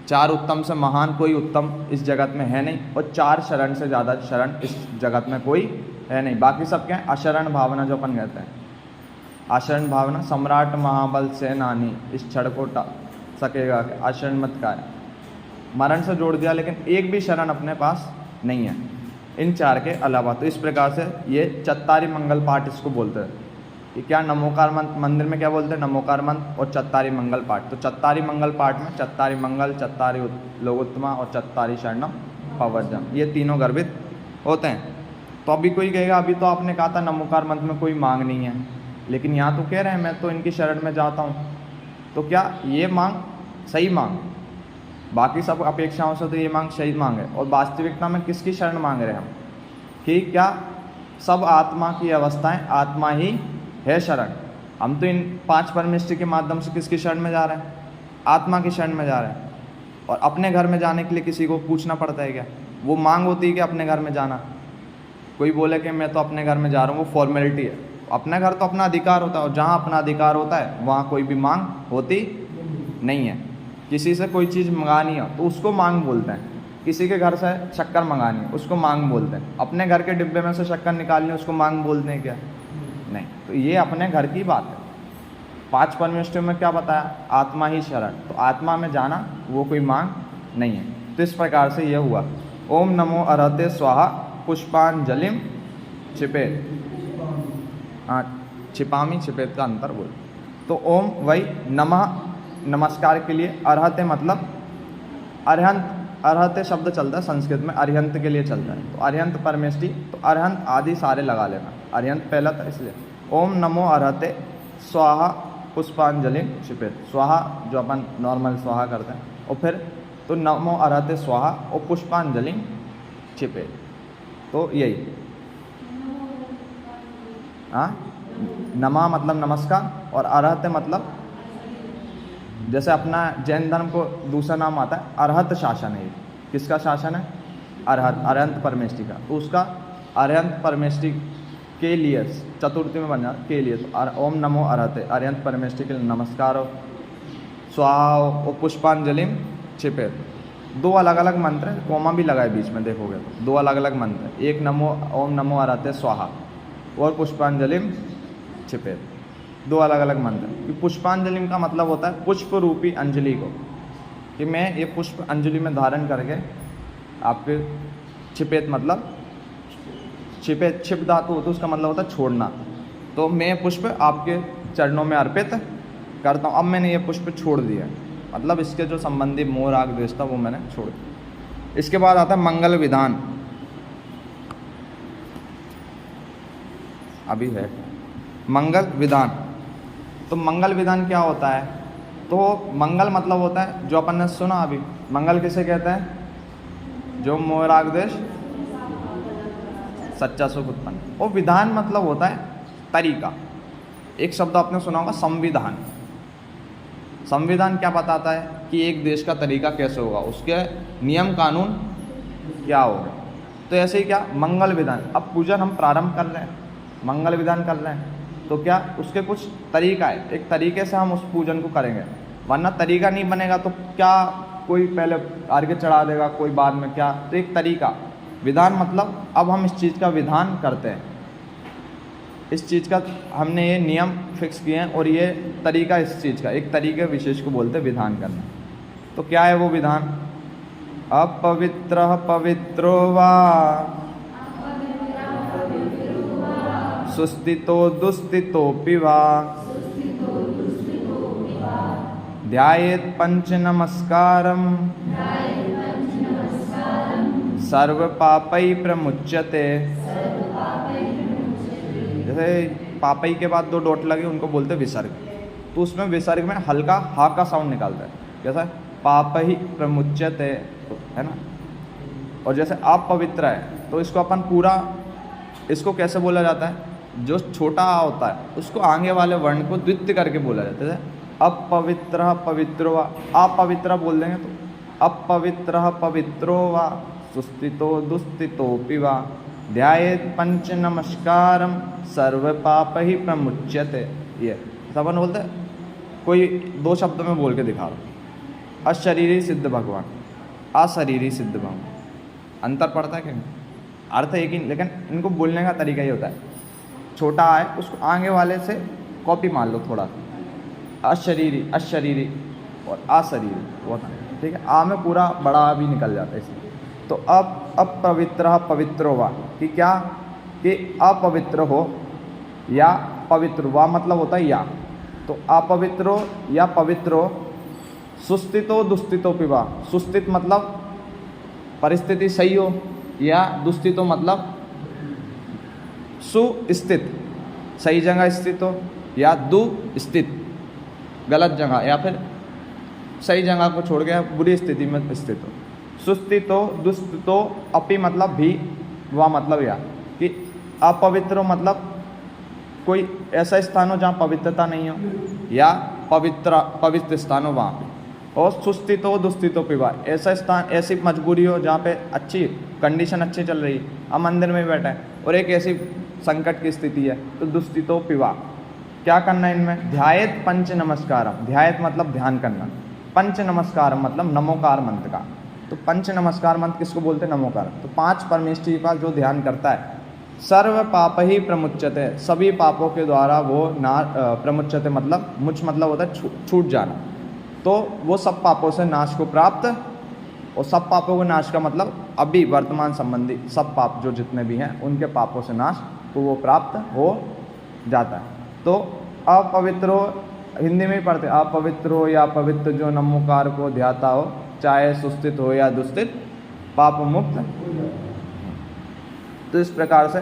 4 उत्तम से महान कोई उत्तम इस जगत में है नहीं, और 4 शरण से ज़्यादा शरण इस जगत में कोई है नहीं। बाकी सब क्या है? अशरण भावना जो अपन कहते हैं, आशरण भावना। सम्राट महाबल सेनानी इस क्षण को सकेगा, आशरण मत का है, मरण से जोड़ दिया, लेकिन एक भी शरण अपने पास नहीं है इन 4 के अलावा। तो इस प्रकार से ये चत्तारि मंगल पाठ इसको बोलते हैं कि क्या नमोकार मंत्र, मंदिर में क्या बोलते हैं? नमोकार मंत्र और चत्तारि मंगल पाठ। तो चत्तारि मंगल पाठ में चत्तारि मंगल, चत्तारि लोकोत्तमा और चत्तारि शरणम पवज्जामि, ये तीनों गर्भित होते हैं। तो अभी कोई कहेगा अभी तो आपने कहा था नमोकार मंत्र में कोई मांग नहीं है, लेकिन यहाँ तो कह रहे हैं मैं तो इनकी शरण में जाता हूँ। तो क्या ये मांग सही मांग? बाकी सब अपेक्षाओं से तो ये मांग सही मांग है, और वास्तविकता में किसकी शरण मांग रहे हैं हम? कि क्या सब आत्मा की अवस्थाएं, आत्मा ही है शरण। हम तो इन 5 परमेष्टि के माध्यम से किसकी शरण में जा रहे हैं? आत्मा की शरण में जा रहे हैं। और अपने घर में जाने के लिए किसी को पूछना पड़ता है क्या? वो मांग होती है कि अपने घर में जाना। कोई बोले कि मैं तो अपने घर में जा रहा हूँ, वो फॉर्मेलिटी है। अपना घर तो अपना अधिकार होता है, और जहाँ अपना अधिकार होता है वहाँ कोई भी मांग होती नहीं है। किसी से कोई चीज़ मंगानी हो तो उसको मांग बोलते हैं। किसी के घर से शक्कर मंगानी है उसको मांग बोलते हैं। अपने घर के डिब्बे में से शक्कर निकालनी है उसको मांग बोलते हैं क्या? नहीं। तो ये अपने घर की बात है। 5 परमेष्ठियों में क्या बताया? आत्मा ही शरण। तो आत्मा में जाना वो कोई मांग नहीं है। तो इस प्रकार से यह हुआ। ओम नमो अरहते स्वाहा पुष्पांजलिम छिपेत। हाँ, छिपामी छिपेत का अंतर बोल। तो ओम वही नमः नमस्कार के लिए, अरहते मतलब अरहंत। अरहते शब्द चलता है संस्कृत में, अरिहंत के लिए चलता है। तो अरिहंत परमेष्टि, तो अरहंत आदि सारे लगा लेना। अरिहंत पहला था इसलिए। ओम नमो अरहते स्वाहा पुष्पांजलि छिपेत। स्वाहा जो अपन नॉर्मल स्वाहा करते हैं, और फिर तो नमो अरहते स्वाहा और पुष्पांजलि छिपेत। तो यही हाँ, नमा मतलब नमस्कार, और अरहते मतलब जैसे अपना जैन धर्म को दूसरा नाम आता है अरहत शासन है। किसका शासन है? अरहत, अरहंत परमेष्टि का। तो उसका अरहंत परमेष्टि के लिए चतुर्थी में बन जाता के लिए। तो ओम नमो अरहते, अरहंत परमेष्टि के लिए नमस्कार हो, स्वाहा और पुष्पांजलि छिपेत। 2 अलग अलग मंत्र हैं, कोमा भी लगाए बीच में, देखोगे तो 2 अलग अलग मंत्र हैं। एक नमो ओम नमो अरहते स्वाहा और पुष्पांजलि छिपेत, 2 अलग अलग मंत्र। कि पुष्पांजलि का मतलब होता है पुष्प रूपी अंजलि को, कि मैं ये पुष्प अंजलि में धारण करके आपके छिपेत मतलब छिपेत, छिप धातु होता है उसका मतलब होता है छोड़ना। तो मैं पुष्प आपके चरणों में अर्पित करता हूँ। अब मैंने ये पुष्प छोड़ दिया, मतलब इसके जो संबंधी मोह राग द्वेष था वो मैंने छोड़ दिया। इसके बाद आता है मंगल विधान। अभी है मंगल विधान। तो मंगल विधान क्या होता है? तो मंगल मतलब होता है जो अपन ने सुना अभी, मंगल किसे कहते हैं? जो मोह राग द्वेष सच्चा सुख उत्पन्न। और विधान मतलब होता है तरीका। एक शब्द आपने सुना होगा संविधान। संविधान क्या बताता है? कि एक देश का तरीका कैसे होगा, उसके नियम कानून क्या होगा। तो ऐसे ही क्या मंगल विधान। अब पूजन हम प्रारंभ कर रहे हैं, मंगल विधान कर रहे हैं, तो क्या उसके कुछ तरीका है, एक तरीके से हम उस पूजन को करेंगे। वरना तरीका नहीं बनेगा तो क्या कोई पहले अर्घ्य चढ़ा देगा, कोई बाद में, क्या। तो एक तरीका। विधान मतलब अब हम इस चीज़ का विधान करते हैं, इस चीज़ का हमने ये नियम फिक्स किए हैं और ये तरीका इस चीज़ का, एक तरीके विशेष को बोलते हैं विधान करना। तो क्या है वो विधान? अपवित्रः पवित्रो वा सुस्थितो दुस्थितोऽपि वा ध्यायेत् पंच नमस्कारं सर्व पापै प्रमुच्यते। जैसे पापई के बाद 2 डॉट लगे उनको बोलते विसर्ग। तो उसमें विसर्ग में हल्का हा का साउंड निकालता है, जैसा पापहि प्रमुच्यते, है ना। और जैसे अपवित्र है तो इसको अपन पूरा, इसको कैसे बोला जाता है? जो छोटा आ होता है उसको आगे वाले वर्ण को द्वित्य करके बोला जाता है। जैसे अपवित्र पवित्रो वा, अपवित्र बोल देंगे तो अपवित्र पवित्रो वा सुस्थितो दुस्थितोऽपि वा ध्यायेत् पंच नमस्कारम सर्व पापहि प्रमुच्यते। ये अपन बोलते हैं, कोई 2 शब्दों में बोल के दिखा रहा। अशरीरी सिद्ध भगवान, अशरीरी सिद्ध भगवान, अंतर पड़ता है क्या? अर्थ एक ही, लेकिन इनको बोलने का तरीका ही होता है। छोटा है उसको आगे वाले से कॉपी मार लो थोड़ा, अशरीरी, अशरीरी और अशरीरी वो था, ठीक है। आ में पूरा बड़ा भी निकल जाता है इसलिए। तो अब अपवित्र पवित्रो वा, कि क्या कि अपवित्र हो या पवित्र, वा मतलब होता है या। तो अपवित्रो या पवित्रो, सुस्थितो दुस्थितोऽपि वा, सुस्थित मतलब परिस्थिति सही हो, या दुस्थितो मतलब सुस्थित सही जगह स्थित हो, या दुस्थित गलत जगह, या फिर सही जगह को छोड़ के बुरी स्थिति में स्थित हो। सुस्थितो दुस्थितो अपि मतलब भी, वा मतलब या, कि अपवित्र मतलब कोई ऐसा स्थान हो जहाँ पवित्रता नहीं हो, या पवित्र स्थान हो वहाँ पे। और सुस्थितो दुस्थितो पिबा, ऐसा स्थान, ऐसी मजबूरी हो जहाँ पे अच्छी कंडीशन अच्छी चल रही है, हम मंदिर में ही बैठे हैं और एक ऐसी संकट की स्थिति है, तो दुस्थितो पिबा क्या करना है इनमें, ध्यायेत पंच नमस्कारम, ध्यायेत मतलब ध्यान करना, पंच नमस्कारम मतलब नमोकार मंत्र का। तो पंच नमस्कार मंत्र किसको बोलते हैं, नमोकार। तो 5 परमेष्टि का जो ध्यान करता है, सर्व पाप ही प्रमुच्यते, सभी पापों के द्वारा वो प्रमुच्यते मतलब मुच मतलब होता है छूट जाना, तो वो सब पापों से नाश को प्राप्त, और सब पापों को नाश का मतलब अभी वर्तमान संबंधी सब पाप जो जितने भी हैं उनके पापों से नाश को वो प्राप्त हो जाता है। तो अपवित्रो हिंदी में ही पढ़ते, अपवित्रो या पवित्र जो नमोकार को ध्याता हो, चाहे सुस्थित हो या दुस्थित, पाप मुक्त। तो इस प्रकार से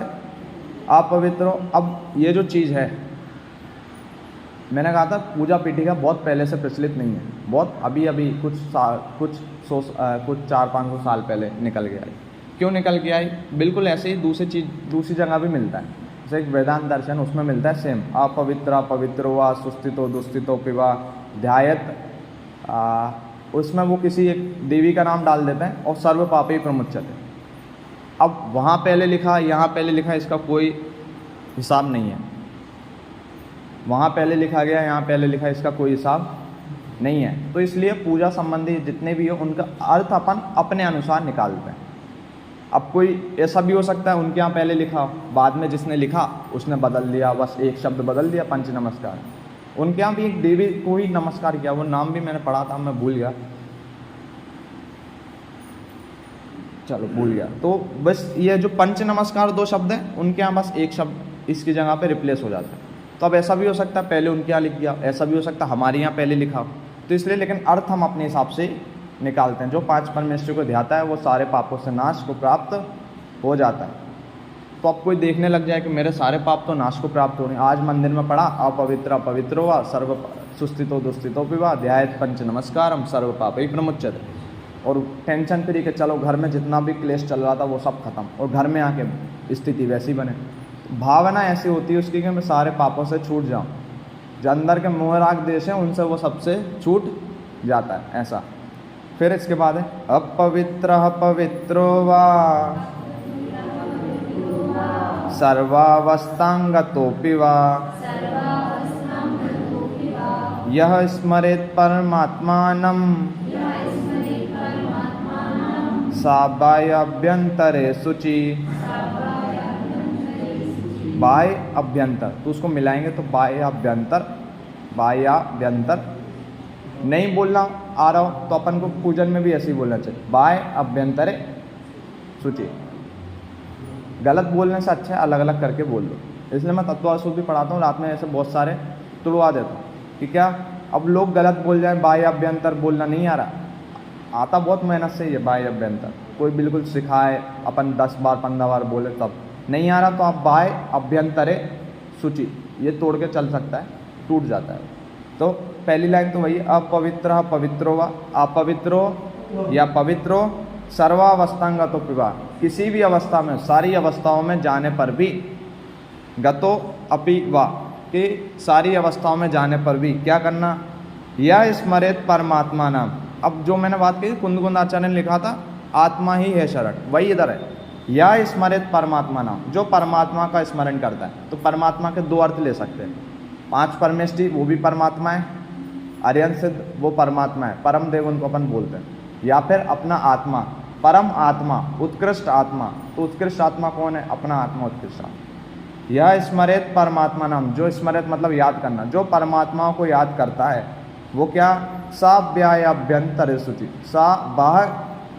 अपवित्रो, अब ये जो चीज़ है मैंने कहा था पूजा पीठिका बहुत पहले से प्रचलित नहीं है, बहुत अभी अभी कुछ 400-500 साल पहले निकल के आई। क्यों निकल के आई, बिल्कुल ऐसे ही दूसरी जगह भी मिलता है, जैसे एक वेदांत दर्शन उसमें मिलता है सेम, अपवित्र पवित्रो वा सुस्थितो दुस्थितो पिबा ध्यायत, उसमें वो किसी एक देवी का नाम डाल देते हैं और सर्व पापी प्रमुच्यते। अब वहाँ पहले लिखा यहाँ पहले लिखा, इसका कोई हिसाब नहीं है, वहाँ पहले लिखा गया यहाँ पहले लिखा, इसका कोई हिसाब नहीं है। तो इसलिए पूजा संबंधी जितने भी हो उनका अर्थ अपन अपने अनुसार निकालते हैं। अब कोई ऐसा भी हो सकता है उनके यहाँ पहले लिखा, बाद में जिसने लिखा उसने बदल दिया, बस एक शब्द बदल दिया, पंच नमस्कार। उनके यहाँ भी एक देवी को ही नमस्कार किया, वो नाम भी मैंने पढ़ा था, मैं भूल गया, चलो भूल गया। तो बस ये जो पंच नमस्कार 2 शब्द हैं, उनके यहाँ बस एक शब्द इसकी जगह पे रिप्लेस हो जाता है। तो अब ऐसा भी हो सकता है पहले उनके यहाँ लिख दिया, ऐसा भी हो सकता है हमारे यहाँ पहले लिखा, तो इसलिए लेकिन अर्थ हम अपने हिसाब से निकालते हैं। जो 5 परमेश्वर को ध्याता है वो सारे पापों से नाश को प्राप्त हो जाता है। तो अब कोई देखने लग जाए कि मेरे सारे पाप तो नाश को प्राप्त हो रहे हैं, आज मंदिर में पढ़ा अपवित्र पवित्रो वा सर्व सुस्थितो दुस्थितो पिबा ध्यायेत पंच नमस्कारम सर्व पाप ही प्रमुच्यते, और टेंशन फ्री के चलो घर में जितना भी क्लेश चल रहा था वो सब खत्म, और घर में आके स्थिति वैसी बने। भावना ऐसी होती है उसकी कि मैं सारे पापों से छूट जाऊँ, जो अंदर के मोहराग देश हैं उनसे वो सबसे छूट जाता है ऐसा। फिर इसके बाद है अपवित्र पवित्रो वा सर्वावस्थांगतोऽपि वा यह स्मरेत् परमात्मानं सा बाह्याभ्यंतरे शुचि। बाह्य अभ्यंतर, तो उसको मिलाएंगे तो बाह्याभ्यंतर, बाह्याभ्यंतर नहीं बोलना आ रहा हो तो अपन को पूजन में भी ऐसे ही बोलना चाहिए, बाह्य अभ्यंतरे शुचि। गलत बोलने से अच्छा है अलग अलग करके बोल दो। इसलिए मैं तत्वाशुद्ध भी पढ़ाता हूँ, रात में ऐसे बहुत सारे तुड़वा देता हूँ कि क्या अब लोग गलत बोल जाए, बाह्य अभ्यंतर बोलना नहीं आ रहा, आता बहुत मेहनत से ही है बाह्य अभ्यंतर, कोई बिल्कुल सिखाए अपन 10 बार 15 बार बोले तब नहीं आ रहा, तो आप बाह्य अभ्यंतरे शुचि ये तोड़ के चल सकता है, टूट जाता है। तो पहली लाइन तो वही अपवित्र पवित्रो वा, अपवित्रो या पवित्रो सर्वावस्थांगतो पिबा, किसी भी अवस्था में सारी अवस्थाओं में जाने पर भी, गतो अपि वा कि सारी अवस्थाओं में जाने पर भी क्या करना, या स्मरेत परमात्मा नाम। अब जो मैंने बात की कुंद आचार्य ने लिखा था आत्मा ही है शरण, वही इधर है, या स्मरेत परमात्मा नाम, जो परमात्मा का स्मरण करता है। तो परमात्मा के 2 अर्थ ले सकते हैं, 5 परमेष्टि वो भी परमात्मा है, आर्यन सिद्ध वो परमात्मा है, परम देव उनको अपन बोलते हैं, या फिर अपना आत्मा, परम आत्मा, उत्कृष्ट आत्मा। तो उत्कृष्ट आत्मा कौन है, अपना आत्मा उत्कृष्ट आत्मा। यह स्मरेत परमात्मा नाम, जो स्मरेत मतलब याद करना, जो परमात्मा को याद करता है वो क्या, सा व्यायाभ्यंतर शुचि, सा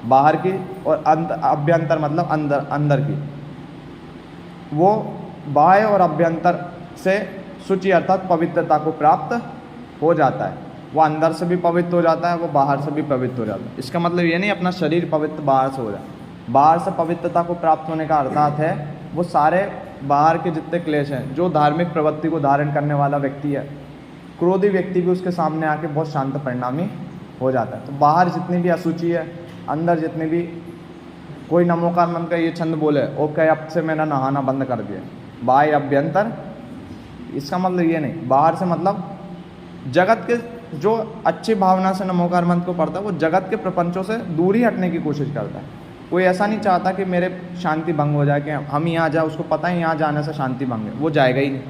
बाहर की, और अभ्यंतर मतलब अंदर की, वो बाह्य और अभ्यंतर से शुचि अर्थात पवित्रता को प्राप्त हो जाता है। वो अंदर से भी पवित्र हो जाता है, वो बाहर से भी पवित्र हो जाता है। इसका मतलब ये नहीं अपना शरीर पवित्र बाहर से हो जाए, बाहर से पवित्रता को प्राप्त होने का अर्थात है वो सारे बाहर के जितने क्लेश हैं, जो धार्मिक प्रवृत्ति को धारण करने वाला व्यक्ति है, क्रोधी व्यक्ति भी उसके सामने आके बहुत शांत परिणामी हो जाता है। तो बाहर जितनी भी अशुचि है, अंदर जितने भी, कोई नमोकार मंत्र का ये छंद बोले ओके अब से मैंने नहाना बंद कर दिया, बाह्य अभ्यंतर, इसका मतलब ये नहीं, बाहर से मतलब जगत के जो अच्छी भावना से नमोकार मंत्र को पढ़ता है वो जगत के प्रपंचों से दूर ही हटने की कोशिश करता है। कोई ऐसा नहीं चाहता कि मेरे शांति भंग हो जाए, कि हम यहाँ जाए, उसको पता है यहाँ जाने से शांति भंग है, वो जाएगा ही नहीं।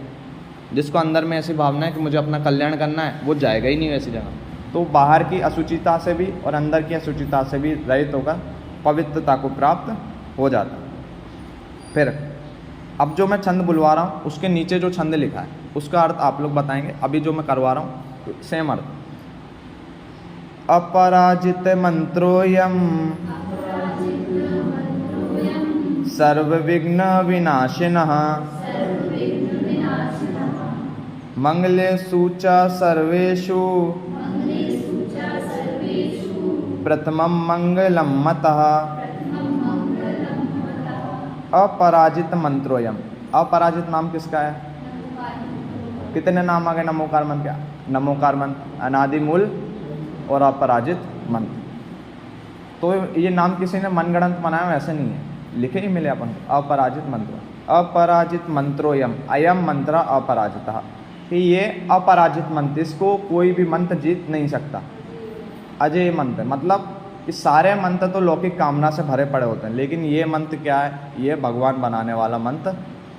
जिसको अंदर में ऐसी भावना है कि मुझे अपना कल्याण करना है, वो जाएगा ही नहीं वैसी जगह। तो बाहर की अशुचिता से भी और अंदर की अशुचिता से भी रहित होकर पवित्रता को प्राप्त हो जाता है। फिर अब जो मैं छंद बुलवा रहा हूँ उसके नीचे जो छंद लिखा है उसका अर्थ आप लोग बताएंगे। अभी जो मैं करवा रहा हूँ सेम अर्थ। अपराजित मंत्रोयम सर्वविघ्न विनाशिनः मंगलेषु च सर्वेषु प्रथमं मंगलम मतः। अपराजित मंत्रोयम, अपराजित नाम किसका है? कितने नाम आ गए नमोकार मंत्र के? नमोकार मंत्र, अनादि मूल और अपराजित मंत्र। तो ये नाम किसी ने मनगढ़ंत बनाया, ऐसे नहीं है, लिखे ही मिले अपन को। अपराजित मंत्र, अपराजित मंत्रोयम, अयम मंत्र अपराजितः, कि ये अपराजित मंत्र, इसको कोई भी मंत्र जीत नहीं सकता। अजय मंत्र मतलब कि सारे मंत्र तो लौकिक कामना से भरे पड़े होते हैं, लेकिन ये मंत्र क्या है? ये भगवान बनाने वाला मंत्र।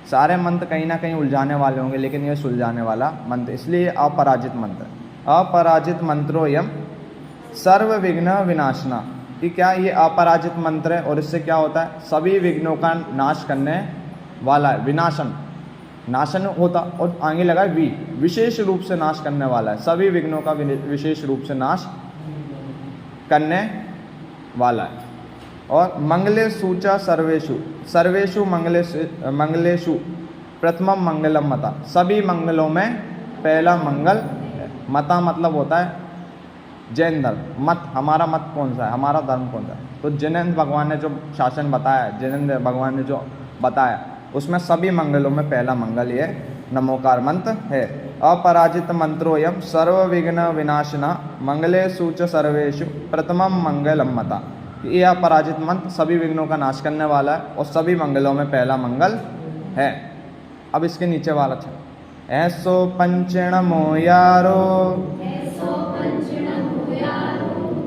सारे मंत्र कहीं ना कहीं उलझाने वाले होंगे, लेकिन ये सुलझाने वाला मंत्र, इसलिए अपराजित मंत्र। अपराजित मंत्रोयम सर्व विघ्न विनाशना, कि क्या ये अपराजित मंत्र है और इससे क्या होता है? सभी विघ्नों का नाश करने वाला है। विनाशन, नाशन होता और आगे लगा विशेष रूप से नाश करने वाला है। सभी विघ्नों का विशेष रूप से नाश करने वाला है। और मंगलेषु च सर्वेषु, सर्वेषु मंगलेषु प्रथमम मंगलम मता, सभी मंगलों में पहला मंगल है। मता मतलब होता है जैन धर्म। मत, हमारा मत कौन सा है? हमारा धर्म कौन सा है? तो जैनेन्द्र भगवान ने जो शासन बताया, जैनेन्द्र भगवान ने जो बताया, उसमें सभी मंगलों में पहला मंगल ये नमोकार मंत्र है। अपराजित मंत्रोयम सर्व विघ्न विनाशिना मंगलेषु च सर्वेषु प्रथमम मंगलम मता, ये अपराजित मंत्र सभी विघ्नों का नाश करने वाला है और सभी मंगलों में पहला मंगल है। अब इसके नीचे वाला छंद, ऐसो पंचणमो यारो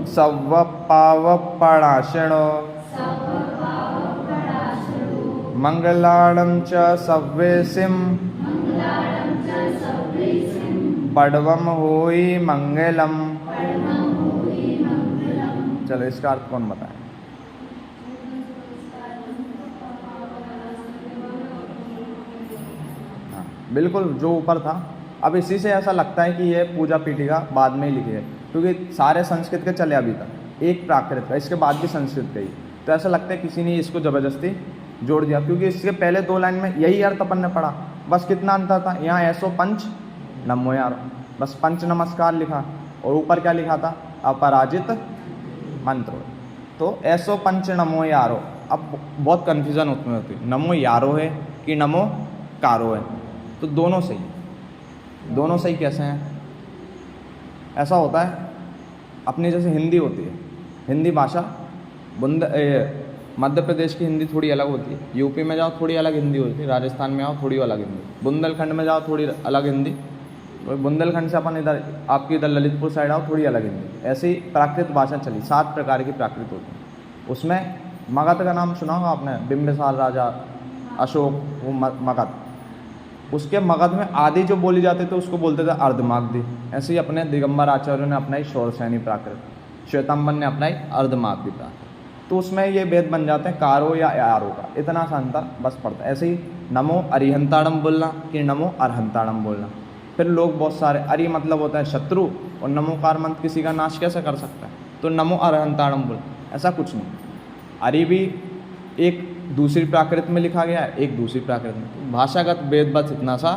सव्व पाव पणाशिणो मंगलाणं च सव्वेसिं पडवम होई मंगलम। चलो इसका अर्थ कौन बताए? हाँ बिल्कुल, जो ऊपर था। अब इसी से ऐसा लगता है कि ये पूजा पीठिका बाद में ही लिखी है, क्योंकि सारे संस्कृत के चले अभी तक, एक प्राकृत का, इसके बाद भी संस्कृत का ही। तो ऐसा लगता है किसी ने इसको ज़बरदस्ती जोड़ दिया, क्योंकि इसके पहले दो लाइन में यही अर्थ अपन ने पढ़ा। बस कितना अंतर था? यहाँ ऐसो पंच नमो यारो, बस पंच नमस्कार लिखा, और ऊपर क्या लिखा था? अपराजित मंत्र। तो ऐसो पंच नमो यारो। अब बहुत कन्फ्यूज़न उसमें होती है, नमो यारो है कि नमो कारो है? तो दोनों सही, दोनों सही कैसे हैं? ऐसा होता है, अपनी जैसे हिंदी होती है, हिंदी भाषा मध्य प्रदेश की हिंदी थोड़ी अलग होती है, यूपी में जाओ थोड़ी अलग हिंदी होती है, राजस्थान में आओ थोड़ी अलग हिंदी, बुंदेलखंड में जाओ थोड़ी अलग हिंदी, और बुंदेलखंड से अपन इधर आपकी इधर ललितपुर साइड आओ थोड़ी अलग हिंदी। ऐसी प्राकृत भाषा चली, 7 प्रकार की प्राकृत होती है। उसमें मगध का नाम सुना होगा आपने, बिंबिसार राजा अशोक, वो मगध, उसके मगध में आदि जो बोली जाते थे उसको बोलते थे अर्धमागधी। ऐसे ही अपने दिगंबर आचार्य ने अपनाई शौरसैनी प्राकृत, श्वेतांबर ने अपनाई अर्धमागधी प्राकृत। तो उसमें ये भेद बन जाते हैं कारो या यारो का, इतना सा अंतर बस पड़ता है। ऐसे ही नमो अरिहंताड़म बोलना कि नमो अरहंताड़म बोलना। फिर लोग बहुत सारे, अरि मतलब होता है शत्रु, और नमोकार मंत्र किसी का नाश कैसे कर सकता है? तो नमो अरहंताड़म बोल, ऐसा कुछ नहीं। अरि भी एक दूसरी प्राकृत में लिखा गया है, एक दूसरी प्राकृत में, तो भाषागत भेद बस इतना सा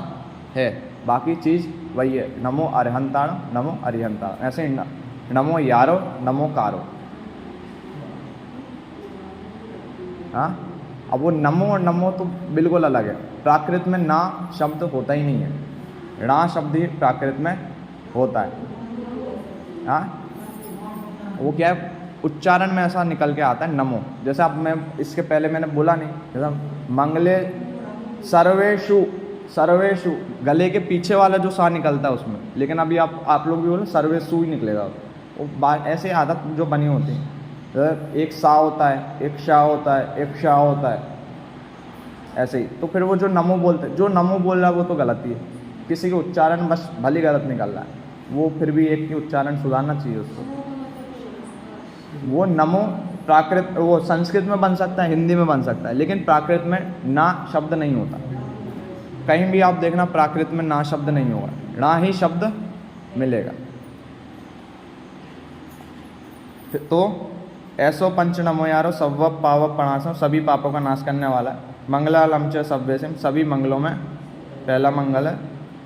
है, बाकी चीज़ वही है। नमो अरहंताड़म, नमो अरिहंताड़म, ऐसे ही नमो यारो, नमो कारो। हाँ, अब वो नमो और नमो तो बिल्कुल अलग है। प्राकृत में ना शब्द होता ही नहीं है, णा शब्द ही प्राकृत में होता है। हाँ, वो क्या है, उच्चारण में ऐसा निकल के आता है नमो। जैसे अब मैं इसके पहले मैंने बोला नहीं, जैसा मंगले सर्वेषु, सर्वेषु गले के पीछे वाला जो सा निकलता है उसमें, लेकिन अभी आप लोग भी बोले सर्वेषु ही निकलेगा। वो ऐसे आदत जो बनी होती है, तो एक सा होता है, एक शा होता है, एक शा होता है, ऐसे ही। तो फिर वो जो नमो बोलते, जो नमो बोल रहा है वो तो गलत ही है, किसी के उच्चारण बस भली गलत निकल रहा है, वो फिर भी एक की उच्चारण सुधारना चाहिए उसको। वो नमो प्राकृत वो संस्कृत में बन सकता है, हिंदी में बन सकता है, लेकिन प्राकृत में ना शब्द नहीं होता। कहीं भी आप देखना प्राकृत में ना शब्द नहीं होगा, ना ही शब्द मिलेगा। तो ऐसो पंच नमो यारो सव पाव प्रणासम, सभी पापों का नाश करने वाला है। मंगलालम च सव्यसिम, सभी मंगलों में पहला मंगल है।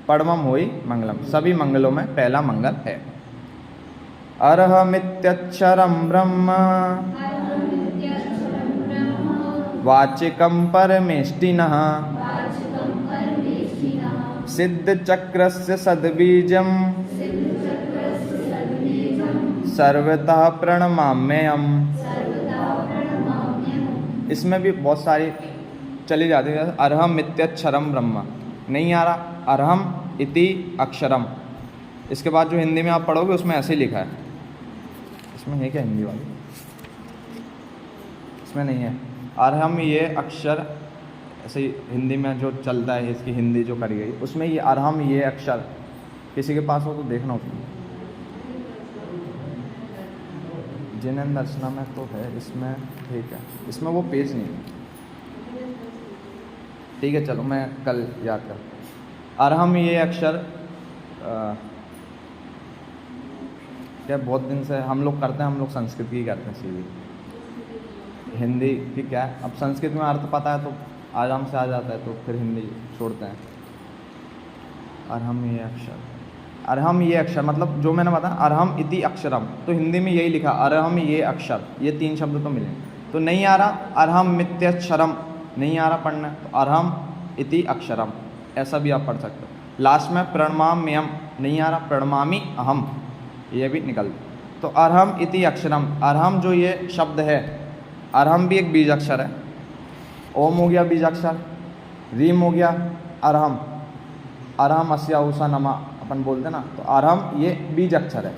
परमम होई मंगलम, सभी मंगलों में पहला मंगल है। अरहमित्यक्षरं ब्रह्म वाचिकं परमेष्टिनः सिद्धचक्रस्य सद्बीजं सर्वतः प्रणमाम्यहम्। इसमें भी बहुत सारी चली जाती है। अरहम इत्यक्षरम ब्रह्म, नहीं आ रहा, अरहम इति अक्षरम। इसके बाद जो हिंदी में आप पढ़ोगे उसमें ऐसे ही लिखा है। इसमें है क्या हिंदी वाली? इसमें नहीं है। अरहम ये अक्षर, ऐसे ही हिंदी में जो चलता है, इसकी हिंदी जो करी गई उसमें ये अरहम ये अक्षर किसी के पास हो तो देखना उसमें। जिनेन्द्र दर्शना में तो है, इसमें ठीक है, इसमें वो पेज नहीं है। ठीक है, चलो मैं कल याद कर। अरहम ये अक्षर क्या बहुत दिन से हम लोग करते हैं, हम लोग संस्कृत की करते हैं सीधी। हिंदी की क्या है, अब संस्कृत में अर्थ पता है तो आराम से आ जाता है, तो फिर हिंदी छोड़ते हैं। अरहम ये अक्षर, अरहम ये अक्षर मतलब जो मैंने बताया अरहम इति अक्षरम, तो हिंदी में यही लिखा अरहम ये अक्षर, ये 3 शब्द तो मिले। तो नहीं आ रहा अरहम मित्यक्षरम, नहीं आ रहा पढ़ना, तो अरहम इति अक्षरम ऐसा भी आप पढ़ सकते हो। लास्ट में प्रणमाम्यम, नहीं आ रहा प्रणमामि अहम, ये भी निकल। तो अरहम इति अक्षरम, अरहम जो ये शब्द है, अरहम भी एक बीज अक्षर है। ओम हो गया बीज अक्षर, रीम हो गया अरहम, अरहम अस्या उषा नमा अपन बोलते ना, तो अरहम ये बीज अक्षर है।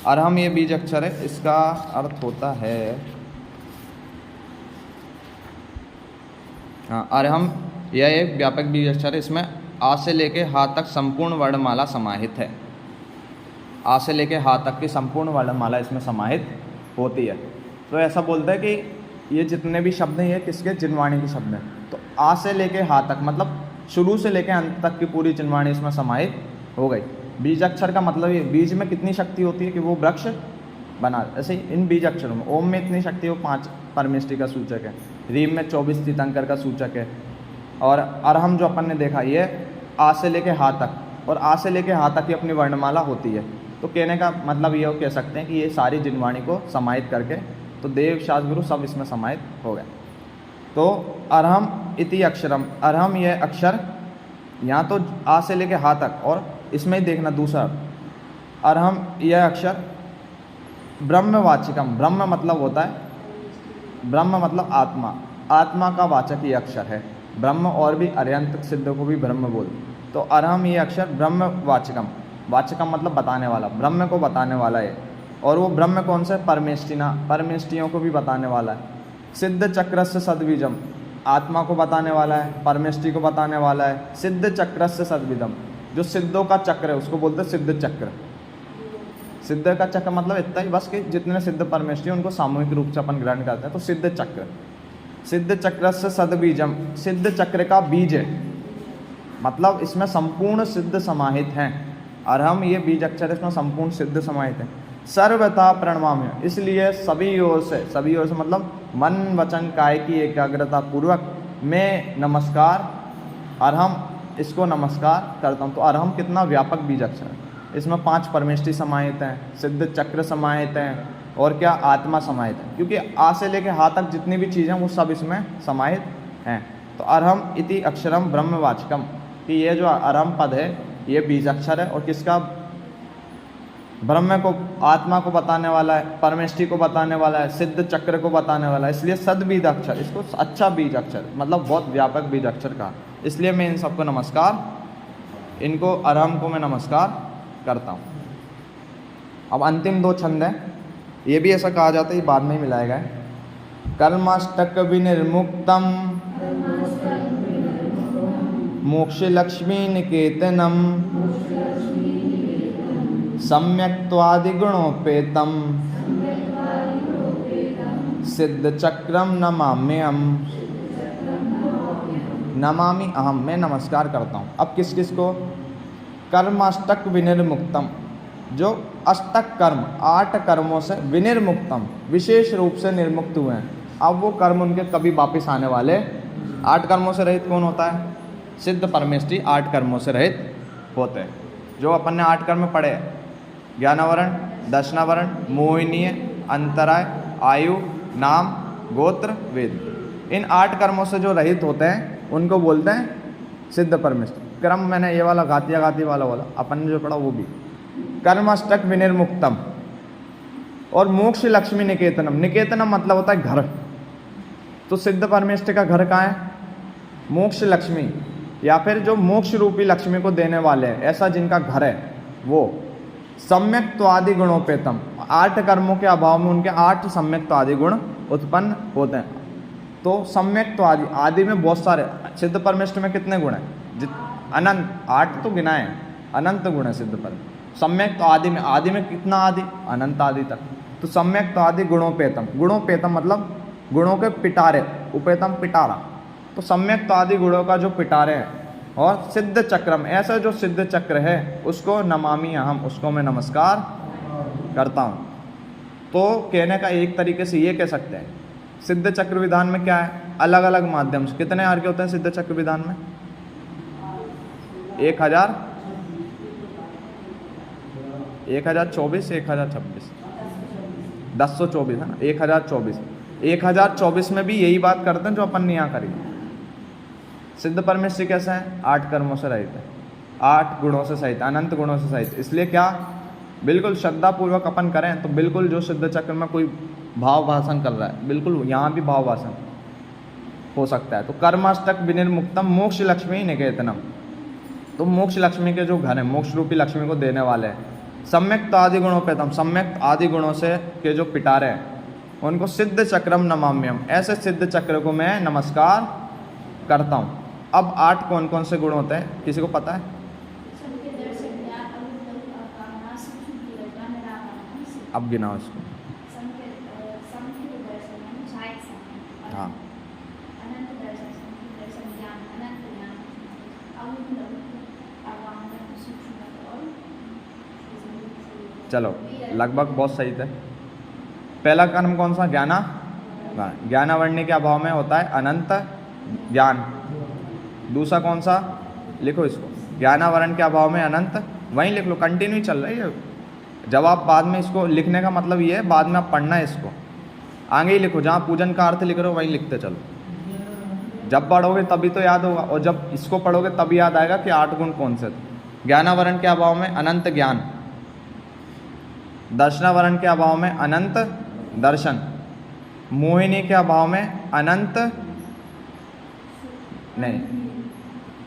अरहम ये बीज अक्षर है, इसका अर्थ होता है, हाँ, अरहम यह एक व्यापक बीज अक्षर है। इसमें आ से लेके हा तक संपूर्ण वर्णमाला समाहित है। आ से लेके हा तक की संपूर्ण वर्णमाला इसमें समाहित होती है। तो ऐसा बोलता है कि ये जितने भी शब्द हैं ये किसके, जिनवाणी के शब्द हैं। तो आ से लेके हा तक मतलब शुरू से लेके अंत तक की पूरी जिनवाणी इसमें समाहित हो गई। बीज अक्षर का मतलब ये, बीज में कितनी शक्ति होती है कि वो वृक्ष बना। ऐसे ही इन बीज अक्षरों में ओम में इतनी शक्ति, वो 5 परमेष्टि का सूचक है। रीम में 24 तीर्थंकर का सूचक है। और अरहम जो अपन ने देखा ये आ से लेके हा तक, और आ से लेके हा तक की अपनी वर्णमाला होती है। तो कहने का मतलब ये कह सकते हैं कि ये सारी जिनवाणी को समाहित करके, तो देव शास्त्र गुरु सब इसमें समाहित हो गए। तो अरहम इति अक्षरम, अरहम यह अक्षर, यहाँ तो आ से लेके हा तक, और इसमें ही देखना दूसरा अरहम यह अक्षर ब्रह्मवाचिकम, ब्रह्म मतलब होता है, ब्रह्म मतलब आत्मा, आत्मा का वाचक ये अक्षर है। ब्रह्म और भी अर्यंत सिद्ध को भी ब्रह्म बोलते। तो अरहम ये अक्षर ब्रह्मवाचिकम, वाचकम मतलब बताने वाला, ब्रह्म को बताने वाला है। और वो ब्रह्म कौन सा है, परमेष्टिना, परमेष्टियों को भी बताने वाला है। सिद्ध चक्रस्य सद्बीजम, आत्मा को बताने वाला है, परमेष्टि को बताने वाला है। सिद्ध चक्रस्य सद्बीजम, जो सिद्धों का चक्र है उसको बोलते हैं सिद्ध चक्र। सिद्ध का चक्र मतलब इतना ही बस कि जितने सिद्ध परमेष्टि उनको सामूहिक रूप से अपन ग्रहण करते हैं। तो सिद्ध चक्र, सिद्ध चक्रस्य सद्बीजम, सिद्ध चक्र का बीज है, मतलब इसमें संपूर्ण सिद्ध समाहित हैं। अरहम ये बीज अक्षर, इसमें संपूर्ण सिद्ध समाहित है। सर्वथा प्रणमाम्य, इसलिए सभी ओर से मतलब मन वचन काय की एकाग्रता पूर्वक मैं नमस्कार, अरहम इसको नमस्कार करता हूँ। तो अरहम कितना व्यापक बीज अक्षर है, इसमें 5 परमेष्टि समाहित हैं, सिद्ध चक्र समाहित हैं, और क्या आत्मा समाहित है, क्योंकि आ से लेके हा तक जितनी भी चीज़ें वो सब इसमें समाहित हैं। तो अरहम इति अक्षरम ब्रह्मवाचकम, कि ये जो अरहम पद है ये बीज अक्षर है, और किसका, ब्रह्म को, आत्मा को बताने वाला है, परमेष्टि को बताने वाला है, सिद्ध चक्र को बताने वाला है। इसलिए सद्बीज अक्षर, इसको अच्छा बीज अक्षर मतलब बहुत व्यापक बीज अक्षर कहा। इसलिए मैं इन सबको नमस्कार, इनको अरहम को मैं नमस्कार करता हूँ। अब अंतिम 2 छंद हैं, ये भी ऐसा कहा जाता है, ये बाद में ही मिलाया गया है। कर्माष्टक विनिर्मुक्तम मोक्ष लक्ष्मी निकेतनम सम्यक्त्वादिगुणोपेतम सिद्ध चक्रम नमाम्यहम्। नमामि अहम, मैं नमस्कार करता हूँ। अब किस किस को? कर्माष्टक विनिर्मुक्तम, जो अष्टक कर्म 8 कर्मों से विनिर्मुक्तम विशेष रूप से निर्मुक्त हुए हैं। अब वो कर्म उनके कभी वापस आने वाले। 8 कर्मों से रहित कौन होता है? सिद्ध परमेष्ठी 8 कर्मों से रहित होते हैं। जो अपन ने 8 कर्म पढ़े, ज्ञानावरण, दर्शनावरण, मोहिनीय, अंतराय, आयु, नाम, गोत्र, वेद। इन 8 कर्मों से जो रहित होते हैं उनको बोलते हैं सिद्ध परमेष्ठी। क्रम मैंने ये वाला घातिया घाती वाला बोला, अपन ने जो पढ़ा वो भी। कर्माष्टक विनिर्मुक्तम और मोक्ष लक्ष्मी निकेतनम। निकेतनम मतलब होता है घर। तो सिद्ध परमेष्ठी का घर कहाँ है? मोक्ष लक्ष्मी, या फिर जो मोक्ष रूपी लक्ष्मी को देने वाले हैं, ऐसा जिनका घर है वो। सम्यक्त्वादि गुणोपेतम, 8 कर्मों के अभाव में उनके 8 सम्यक्त्वादि गुण उत्पन्न होते हैं। तो सम्यक्त्वादि, आदि में बहुत सारे, सिद्ध परमेष्ठी में कितने गुण हैं? अनंत, 8 तो गिनाए हैं, अनंत गुण है सिद्ध परमेष्ठी। सम्यक तो आदि में, आदि में कितना आदि? अनंत आदि तक। तो सम्यक तो आदि गुणोपेतम, गुणोपेतम मतलब गुणों के पिटारे, उपेतम पिटारा। तो सम्यक तो आदि गुणों का जो पिटारे हैं, और सिद्ध चक्रम, ऐसा जो सिद्ध चक्र है उसको नमामि अहम, उसको मैं नमस्कार करता हूँ। तो कहने का एक तरीके से ये कह सकते हैं, सिद्ध चक्र विधान में क्या है? अलग अलग माध्यम से कितने आर्घ्य होते हैं सिद्ध चक्र विधान में? 1024, 1026, 1024 है ना, 1024। 1024 में भी यही बात करते हैं जो अपन ने यहाँ करी। सिद्ध परमेष्ठी कैसे है? 8 कर्मों से रहित है, 8 गुणों से सहित, अनंत गुणों से सहित। इसलिए क्या बिल्कुल श्रद्धापूर्वक अपन करें तो बिल्कुल जो सिद्ध चक्र में कोई भाव भाषण कर रहा है, बिल्कुल यहाँ भी भाव भाषण हो सकता है। तो कर्माष्टक विनिर्मुक्तम मोक्ष लक्ष्मी निकेतनम, तो मोक्ष लक्ष्मी के जो घर हैं, मोक्ष रूपी लक्ष्मी को देने वाले हैं। सम्यक्त आदि गुणोपेतम, सम्यक्त आदि गुणों से के जो पिटारे हैं उनको सिद्ध चक्रम नमाम्यम, ऐसे सिद्ध चक्र को मैं नमस्कार करता हूँ। अब 8 कौन कौन से गुण होते हैं, किसी को पता है? अब गिनाओ इसको। हाँ, चलो लगभग बहुत सही थे। पहला कर्म कौन सा? ज्ञाना, ज्ञानावरणी के अभाव में होता है अनंत ज्ञान। दूसरा कौन सा? लिखो इसको, ज्ञानावरण के अभाव में अनंत, वहीं लिख लो, कंटिन्यू चल रही है। जब आप बाद में इसको लिखने का मतलब ये है, बाद में आप पढ़ना है इसको, आगे ही लिखो, जहाँ पूजन का अर्थ लिख रहे हो वहीं लिखते चलो। जब पढ़ोगे तभी तो याद होगा, और जब इसको पढ़ोगे तभी याद आएगा कि 8 गुण कौन से थे। ज्ञानावरण के अभाव में अनंत ज्ञान, दर्शनावरण के अभाव में अनंत दर्शन, मोहिनी के अभाव में अनंत नहीं,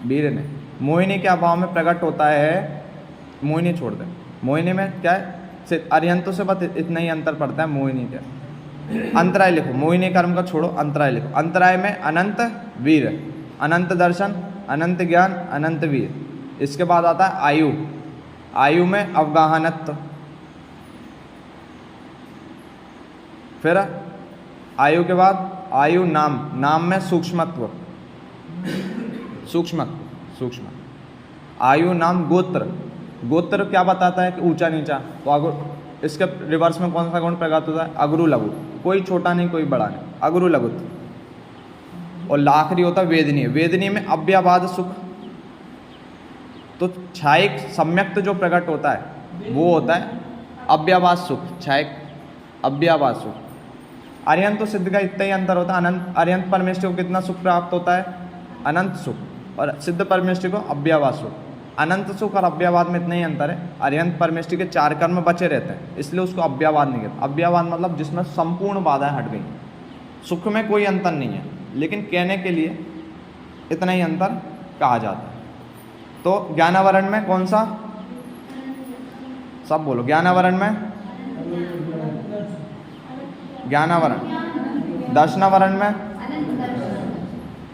वीर ने, मोहिनी के अभाव में प्रकट होता है, मोहिनी छोड़ दे, मोहिनी में क्या है? अर्यंतों से बस इतना ही अंतर पड़ता है मोहिनी के। अंतराय लिखो, मोहिनी कर्म का छोड़ो, अंतराय लिखो। अंतराय में अनंत वीर, अनंत दर्शन, अनंत ज्ञान, अनंत वीर। इसके बाद आता है आयु, आयु में अवगाहनत्व, फिर आयु के बाद आयु नाम, नाम में सूक्ष्मत्व, सूक्ष्म। आयु नाम गोत्र, गोत्र क्या बताता है कि ऊंचा नीचा। तो अगर इसके रिवर्स में कौन सा गुण प्रकट होता है? अगरु लघु, कोई छोटा नहीं कोई बड़ा नहीं, अगरु लघु। और आखिरी होता है वेदनीय, वेदनीय में अव्यवाद सुख। तो छायिक सम्यक्त जो प्रकट होता है वो होता है अव्यवाद सुख, छायिक अव्यवाद सुख। अर्यंत तो सिद्ध का इतना ही अंतर होता है, अनंत अर्यंत परमेष्ठी को कितना सुख प्राप्त होता है? अनंत सुख, और सिद्ध परमेष्ठी को अव्यवाद सुख। अनंत सुख और अव्यवाद में इतना ही अंतर है। अर्यंत परमेष्ठी के 4 कर्म बचे रहते हैं, इसलिए उसको अव्यवाद नहीं कहते। अव्यवाद मतलब जिसमें संपूर्ण बाधाएं हट गई। सुख में कोई अंतर नहीं है, लेकिन कहने के लिए इतना ही अंतर कहा जाता है। तो ज्ञानावरण में कौन सा, सब बोलो, ज्ञानावरण में, ज्ञानावरण, दर्शनावरण में,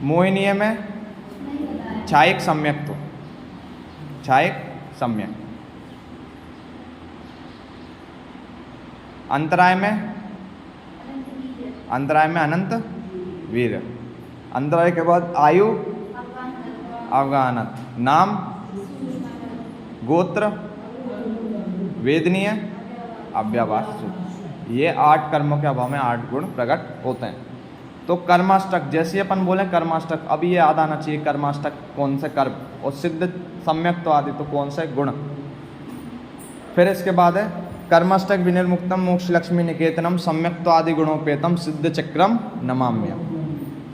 मोहिनीय में, छायिक सम्यक, तो छायिक सम्यक, अंतराय में, अंतराय में अनंत वीर, अंतराय के बाद आयु अवगाहनत, नाम गोत्र वेदनीय अव्यवास। ये 8 कर्मों के अभाव में 8 गुण प्रकट होते हैं। तो कर्माष्टक, जैसे अपन बोले कर्माष्टक, अब ये याद आना चाहिए कर्माष्टक कौन से कर्म, और सिद्ध सम्यक तो आदि तो कौन से गुण। फिर इसके बाद है कर्माष्टक विनिर्मुक्तम मोक्ष लक्ष्मी निकेतनम सम्यक तो आदि गुणोपेतम सिद्ध चक्रम नमाम्यम।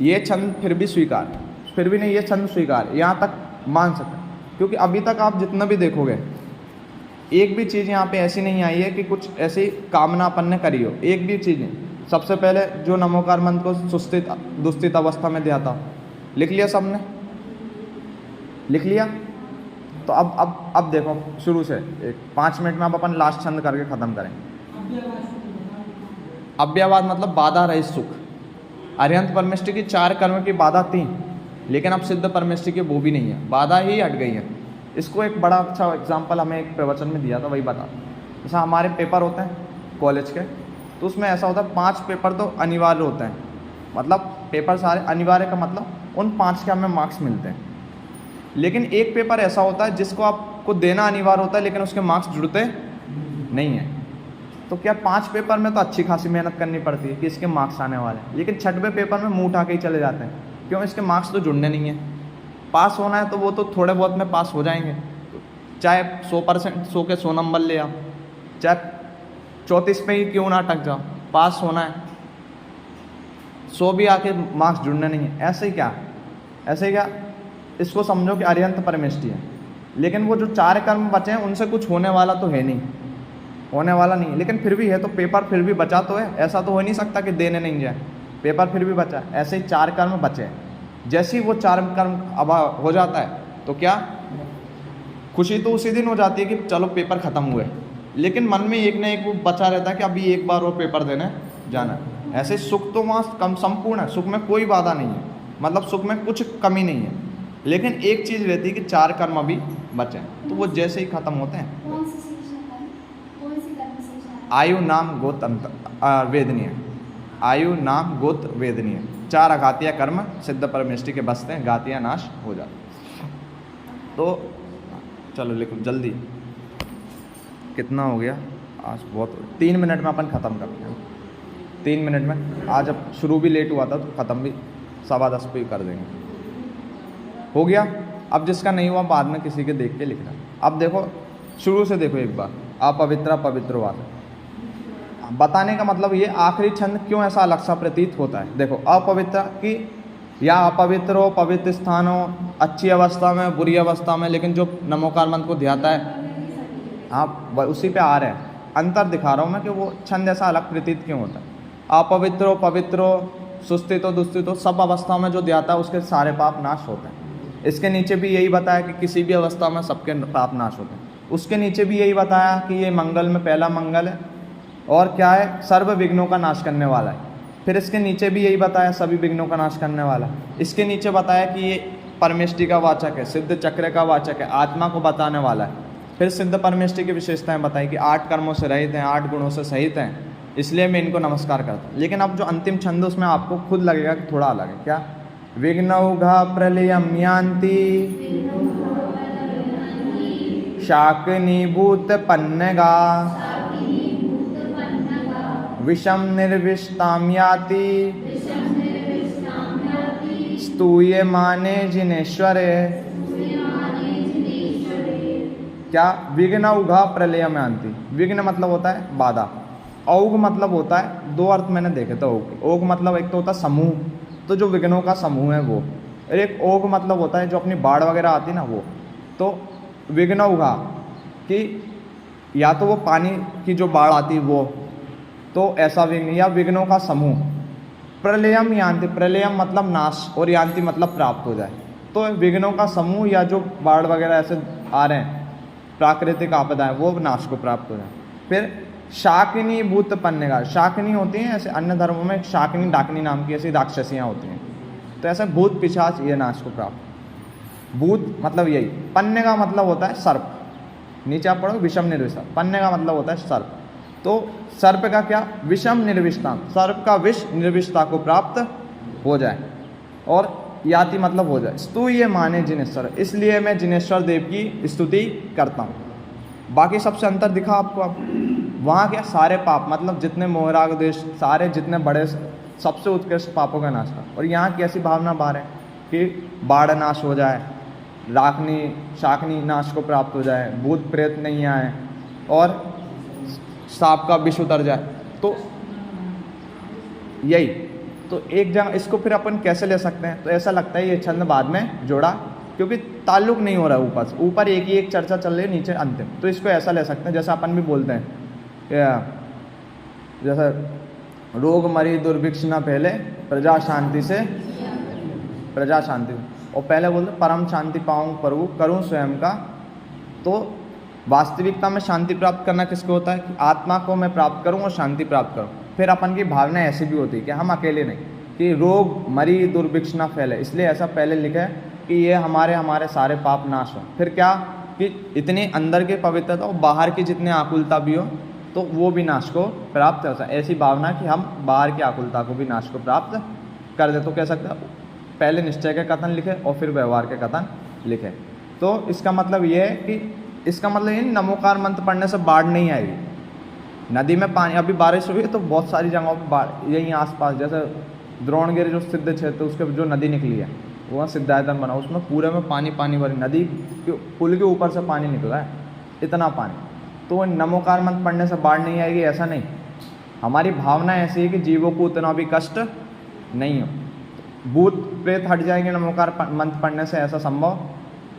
ये छंद फिर भी स्वीकार, फिर भी नहीं, ये छंद स्वीकार, यहाँ तक मान सकते, क्योंकि अभी तक आप जितना भी देखोगे एक भी चीज़ यहाँ पे ऐसी नहीं आई है कि कुछ ऐसी कामना अपन ने करी हो, एक भी चीज़ नहीं। सबसे पहले जो नमोकार मंत्र को सुस्थित दुस्थित अवस्था में दिया था, लिख लिया सबने, लिख लिया। तो अब देखो शुरू से एक 5 मिनट में अब अपन लास्ट छंद करके ख़त्म करेंगे। अव्ययवाद मतलब बाधा रहित सुख। अरिहंत परमेष्टि की 4 कर्म की बाधा थी, लेकिन अब सिद्ध परमेष्टि की वो भी नहीं है, बाधा ही हट गई है। इसको एक बड़ा अच्छा एग्जाम्पल हमें एक प्रवचन में दिया था, वही बता। जैसा हमारे पेपर होते हैं कॉलेज के, तो उसमें ऐसा होता है 5 पेपर तो अनिवार्य होते हैं, मतलब पेपर सारे अनिवार्य का मतलब उन 5 के हमें मार्क्स मिलते हैं। लेकिन एक पेपर ऐसा होता है जिसको आपको देना अनिवार्य होता है, लेकिन उसके मार्क्स जुड़ते नहीं हैं। तो क्या 5 पेपर में तो अच्छी खासी मेहनत करनी पड़ती है कि इसके मार्क्स आने वाले हैं, लेकिन 6वें पेपर में मुँह उठा के ही चले जाते हैं, क्यों, इसके मार्क्स तो जुड़ने नहीं हैं। पास होना है तो वो तो थोड़े बहुत में पास हो जाएंगे, चाहे 100% 100 के 100 नंबर ले आओ, चाहे 34 पे ही क्यों ना अटक जाओ, पास होना है। 100 भी आके मार्क्स जुड़ने नहीं है, ऐसे ही क्या, ऐसे ही क्या, इसको समझो कि अरिहंत परमेष्टि है। लेकिन वो जो 4 कर्म बचे हैं उनसे कुछ होने वाला तो है नहीं, होने वाला नहीं है, लेकिन फिर भी है, तो पेपर फिर भी बचा तो है। ऐसा तो हो नहीं सकता कि देने नहीं जाए, पेपर फिर भी बचा। ऐसे ही 4 कर्म बचे हैं। जैसे ही वो 4 कर्म अब हो जाता है तो क्या खुशी तो उसी दिन हो जाती है कि चलो पेपर ख़त्म हुए, लेकिन मन में एक ना एक वो बचा रहता है कि अभी एक बार और पेपर देने जाना है। ऐसे सुख तो वहाँ कम संपूर्ण है, सुख में कोई बाधा नहीं है, मतलब सुख में कुछ कमी नहीं है, लेकिन एक चीज़ रहती है कि 4 कर्म अभी बचे हैं, तो वो जैसे ही ख़त्म होते हैं। आयु नाम गोत्र वेदनीय, आयु नाम गोत्र वेदनीय, 4 अघातिया कर्म सिद्ध परमेष्टि के बसते हैं, घातिया नाश हो जाते। तो चलो लिखो जल्दी, कितना हो गया आज, बहुत 3 मिनट में अपन ख़त्म करते हैं, 3 मिनट में। आज अब शुरू भी लेट हुआ था तो ख़त्म भी 7:15 पे ही कर देंगे, हो गया। अब जिसका नहीं हुआ बाद में किसी के देख के लिखना। अब देखो शुरू से देखो एक बार, अपवित्र पवित्रवाद बताने का मतलब ये आखिरी छंद क्यों ऐसा अलग सा प्रतीत होता है। देखो अपवित्र की या अपवित्र हो, पवित्र स्थान हो, अच्छी अवस्था में बुरी अवस्था में, लेकिन जो नमोकार मंत्र को ध्याता है आप उसी पे आ रहे हैं। अंतर दिखा रहा हूँ मैं कि वो छंद ऐसा अलग प्रतीत क्यों होता है। अपवित्र हो, पवित्र हो, सुस्थित हो, दुस्थित हो, सब अवस्थाओं में जो ध्याता है उसके सारे पाप नाश होते हैं। इसके नीचे भी यही बताया कि किसी भी अवस्था में सबके पाप नाश होते हैं। उसके नीचे भी यही बताया कि ये मंगल में पहला मंगल है और क्या है, सर्व विघ्नों का नाश करने वाला है। फिर इसके नीचे भी यही बताया सभी विघ्नों का नाश करने वाला है। इसके नीचे बताया कि ये परमेष्टि का वाचक है, सिद्ध चक्र का वाचक है, आत्मा को बताने वाला है। फिर सिद्ध परमेष्टि की विशेषताएं बताई कि 8 कर्मों से रहित हैं, 8 गुणों से सहित हैं, इसलिए मैं इनको नमस्कार करता हूँ। लेकिन अब जो अंतिम छंद उसमें आपको खुद लगेगा कि थोड़ा अलग है। क्या, विघ्नौघा प्रलयं यान्ति शाकिनीभूत पन्नगा विषम निर्विष्टाम याति स्तूयमाने जिनेश्वरे। क्या, विघ्न उघा प्रलय में आंति। विघ्न मतलब होता है बाधा, औघ मतलब होता है, 2 अर्थ मैंने देखे थे औघ। औघ मतलब एक तो होता है समूह, तो जो विघ्नों का समूह है वो, और एक औघ मतलब होता है जो अपनी बाढ़ वगैरह आती है ना वो। तो विघ्न उघा कि या तो वो पानी की जो बाढ़ आती है वो, तो ऐसा विघ्न या विघ्नों का समूह। प्रलयम यान्ति, प्रलयम मतलब नाश और यान्ति मतलब प्राप्त हो जाए। तो विघ्नों का समूह या जो बाढ़ वगैरह ऐसे आ रहे हैं, प्राकृतिक आपदाएं, वो नाश को प्राप्त हो जाए। फिर शाकिनी भूत पन्नेगा, शाकिनी होती हैं ऐसे अन्य धर्मों में, शाकिनी डाकिनी नाम की ऐसी राक्षसियाँ होती हैं, तो ऐसे भूत पिशाच ये नाश को प्राप्त। भूत मतलब यही, पन्ने का मतलब होता है सर्प, नीचे आप पढ़ो विषम निर्विष्टा, पन्ने का मतलब होता है सर्प। तो सर्प का क्या, विषम निर्विष्टा, सर्प का विष निर्विष्टा को प्राप्त हो जाए। और याति मतलब हो जाए। स्तु ये माने जिनेश्वर, इसलिए मैं जिनेश्वर देव की स्तुति करता हूँ। बाकी सबसे अंतर दिखा आपको, अब वहाँ क्या सारे पाप मतलब जितने मोहराग देश सारे जितने बड़े सबसे उत्कृष्ट पापों का नाश था, और यहाँ की ऐसी भावना बाहर है कि बाढ़ नाश हो जाए, राखनी शाकनी नाश को प्राप्त हो जाए, भूत प्रेत नहीं आए और सांप का विष उतर जाए। तो यही तो एक जगह इसको फिर अपन कैसे ले सकते हैं, तो ऐसा लगता है ये छंद बाद में जोड़ा, क्योंकि ताल्लुक नहीं हो रहा है ऊपर से, ऊपर एक ही एक चर्चा चल रही है, नीचे अंतिम। तो इसको ऐसा ले सकते हैं जैसे अपन भी बोलते हैं जैसे रोग मरी दुर्भिक्ष न फैले प्रजा शांति से, प्रजा शांति, और पहले बोलते परम शांति पाऊँ प्रभु करूँ स्वयं का। तो वास्तविकता में शांति प्राप्त करना किसको होता है कि आत्मा को मैं प्राप्त करूँ और शांति प्राप्त करूँ। फिर अपन की भावना ऐसी भी होती है कि हम अकेले नहीं, कि रोग मरी दुर्भिक्ष न फैले, इसलिए ऐसा पहले लिखा है कि ये हमारे सारे पाप नाश हो। फिर क्या कि इतने अंदर के पवित्रता और बाहर की जितने आकुलता भी हो तो वो भी नाश को प्राप्त हो। ऐसी भावना कि हम बाहर की आकुलता को भी नाश को प्राप्त कर दे। तो कह सकते हैं पहले निश्चय के कथन लिखे और फिर व्यवहार के कथन लिखे। तो इसका मतलब ये है कि इसका मतलब ये नमोकार मंत्र पढ़ने से बाढ़ नहीं आएगी। नदी में पानी, अभी बारिश हुई है तो बहुत सारी जगहों पर बाढ़, यहीं आसपास जैसे द्रोणगिरी जो सिद्ध क्षेत्र उसके जो नदी निकली है वहाँ सिद्धायतन बना, उसमें पूरे में पानी पानी भरी, नदी पुल के ऊपर से पानी निकल रहा है, इतना पानी। तो नमोकार मंत्र पढ़ने से बाढ़ नहीं आएगी ऐसा नहीं। हमारी भावना ऐसी है कि जीवों को उतना भी कष्ट नहीं हो, भूत प्रेत हट जाएंगे नमोकार मंत्र पढ़ने से, ऐसा संभव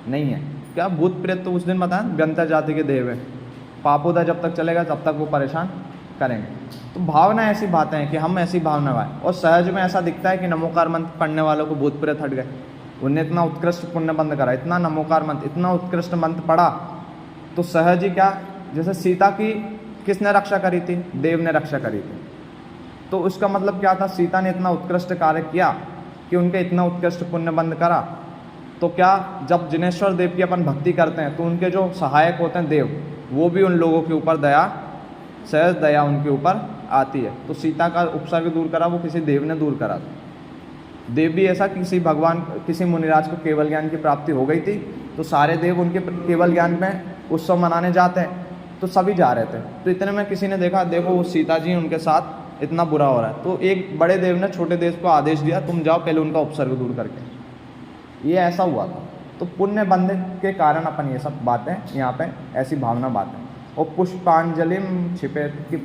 नहीं है। क्या भूत प्रेत तो उस दिन बताया व्यंतर जाति के देव है, पापोदा जब तक चलेगा तब तक वो परेशान करेंगे। तो भावना ऐसी बातें हैं कि हम ऐसी भावना वाए, और सहज में ऐसा दिखता है कि नमोकार मंत्र पढ़ने वालों को भूत प्रेत हट गए, उनने इतना उत्कृष्ट पुण्य बंद करा, इतना नमोकार मंत्र इतना उत्कृष्ट मंत्र पढ़ा, तो सहज ही क्या, जैसे सीता की किसने रक्षा करी थी, देव ने रक्षा करी थी। तो उसका मतलब क्या था, सीता ने इतना उत्कृष्ट कार्य किया कि उनके इतना उत्कृष्ट पुण्य बंद करा। तो क्या जब जिनेश्वर देव की अपन भक्ति करते हैं तो उनके जो सहायक होते हैं देव, वो भी उन लोगों के ऊपर दया, सहज दया उनके ऊपर आती है। तो सीता का उपसर्ग दूर करा वो किसी देव ने दूर करा था। देव भी ऐसा, किसी भगवान किसी मुनिराज को केवल ज्ञान की प्राप्ति हो गई थी तो सारे देव उनके केवल ज्ञान में उत्सव मनाने जाते हैं, तो सभी जा रहे थे। तो इतने में किसी ने देखा, देखो वो सीता जी उनके साथ इतना बुरा हो रहा है, तो एक बड़े देव ने छोटे देव को आदेश दिया, तुम जाओ पहले उनका उपसर्ग दूर करके। ये ऐसा हुआ था। तो पुण्य बंध के कारण अपन ये सब बातें यहाँ पे ऐसी भावना बातें, और पुष्पांजलि छिपे कि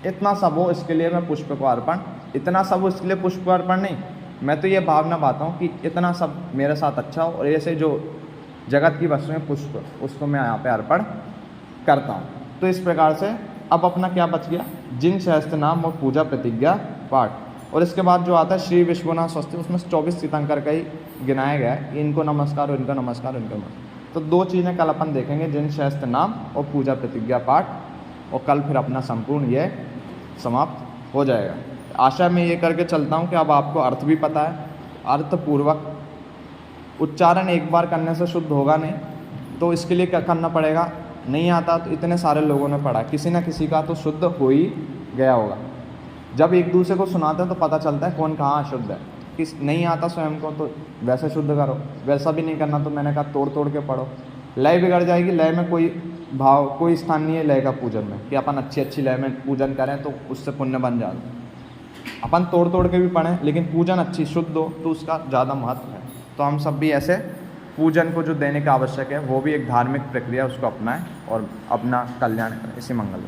इतना सब हो इसके लिए मैं पुष्प को अर्पण, इतना सब हो इसके लिए पुष्प को अर्पण नहीं, मैं तो ये भावना बाता हूँ कि इतना सब मेरे साथ अच्छा हो, और ऐसे जो जगत की वस्तुएं पुष्प उसको मैं यहाँ पे अर्पण करता हूँ। तो इस प्रकार से अब अपना क्या बच गया, जिन सहस्त्र नाम और पूजा प्रतिज्ञा पाठ, और इसके बाद जो आता है श्री विश्वनाथ स्वस्ति, उसमें 24 तीर्थंकर का ही गिनाया गया है, इनको नमस्कार और इनको नमस्कार इनको नमस्कार। तो दो चीज़ें कल अपन देखेंगे, जिन सहस्त्र नाम और पूजा प्रतिज्ञा पाठ, और कल फिर अपना संपूर्ण ये समाप्त हो जाएगा। आशा मैं ये करके चलता हूँ कि अब आपको अर्थ भी पता है, अर्थपूर्वक उच्चारण एक बार करने से शुद्ध होगा नहीं, तो इसके लिए क्या करना पड़ेगा, नहीं आता तो इतने सारे लोगों ने पढ़ा, किसी ना किसी का तो शुद्ध हो ही गया होगा। जब एक दूसरे को सुनाते हैं तो पता चलता है कौन कहाँ अशुद्ध है। किस नहीं आता स्वयं को तो वैसे शुद्ध करो, वैसा भी नहीं करना तो मैंने कहा तोड़ तोड़ के पढ़ो, लय बिगड़ जाएगी। लय में कोई भाव कोई स्थान नहीं है लय का पूजन में, कि अपन अच्छी अच्छी लय में पूजन करें तो उससे पुण्य बन जाता। अपन तोड़ तोड़ के भी पढ़ें लेकिन पूजन अच्छी शुद्ध हो तो उसका ज़्यादा महत्व है। तो हम सब भी ऐसे पूजन को जो देने का आवश्यक है वो भी एक धार्मिक प्रक्रिया, उसको अपनाएं और अपना कल्याण करें। इसी मंगल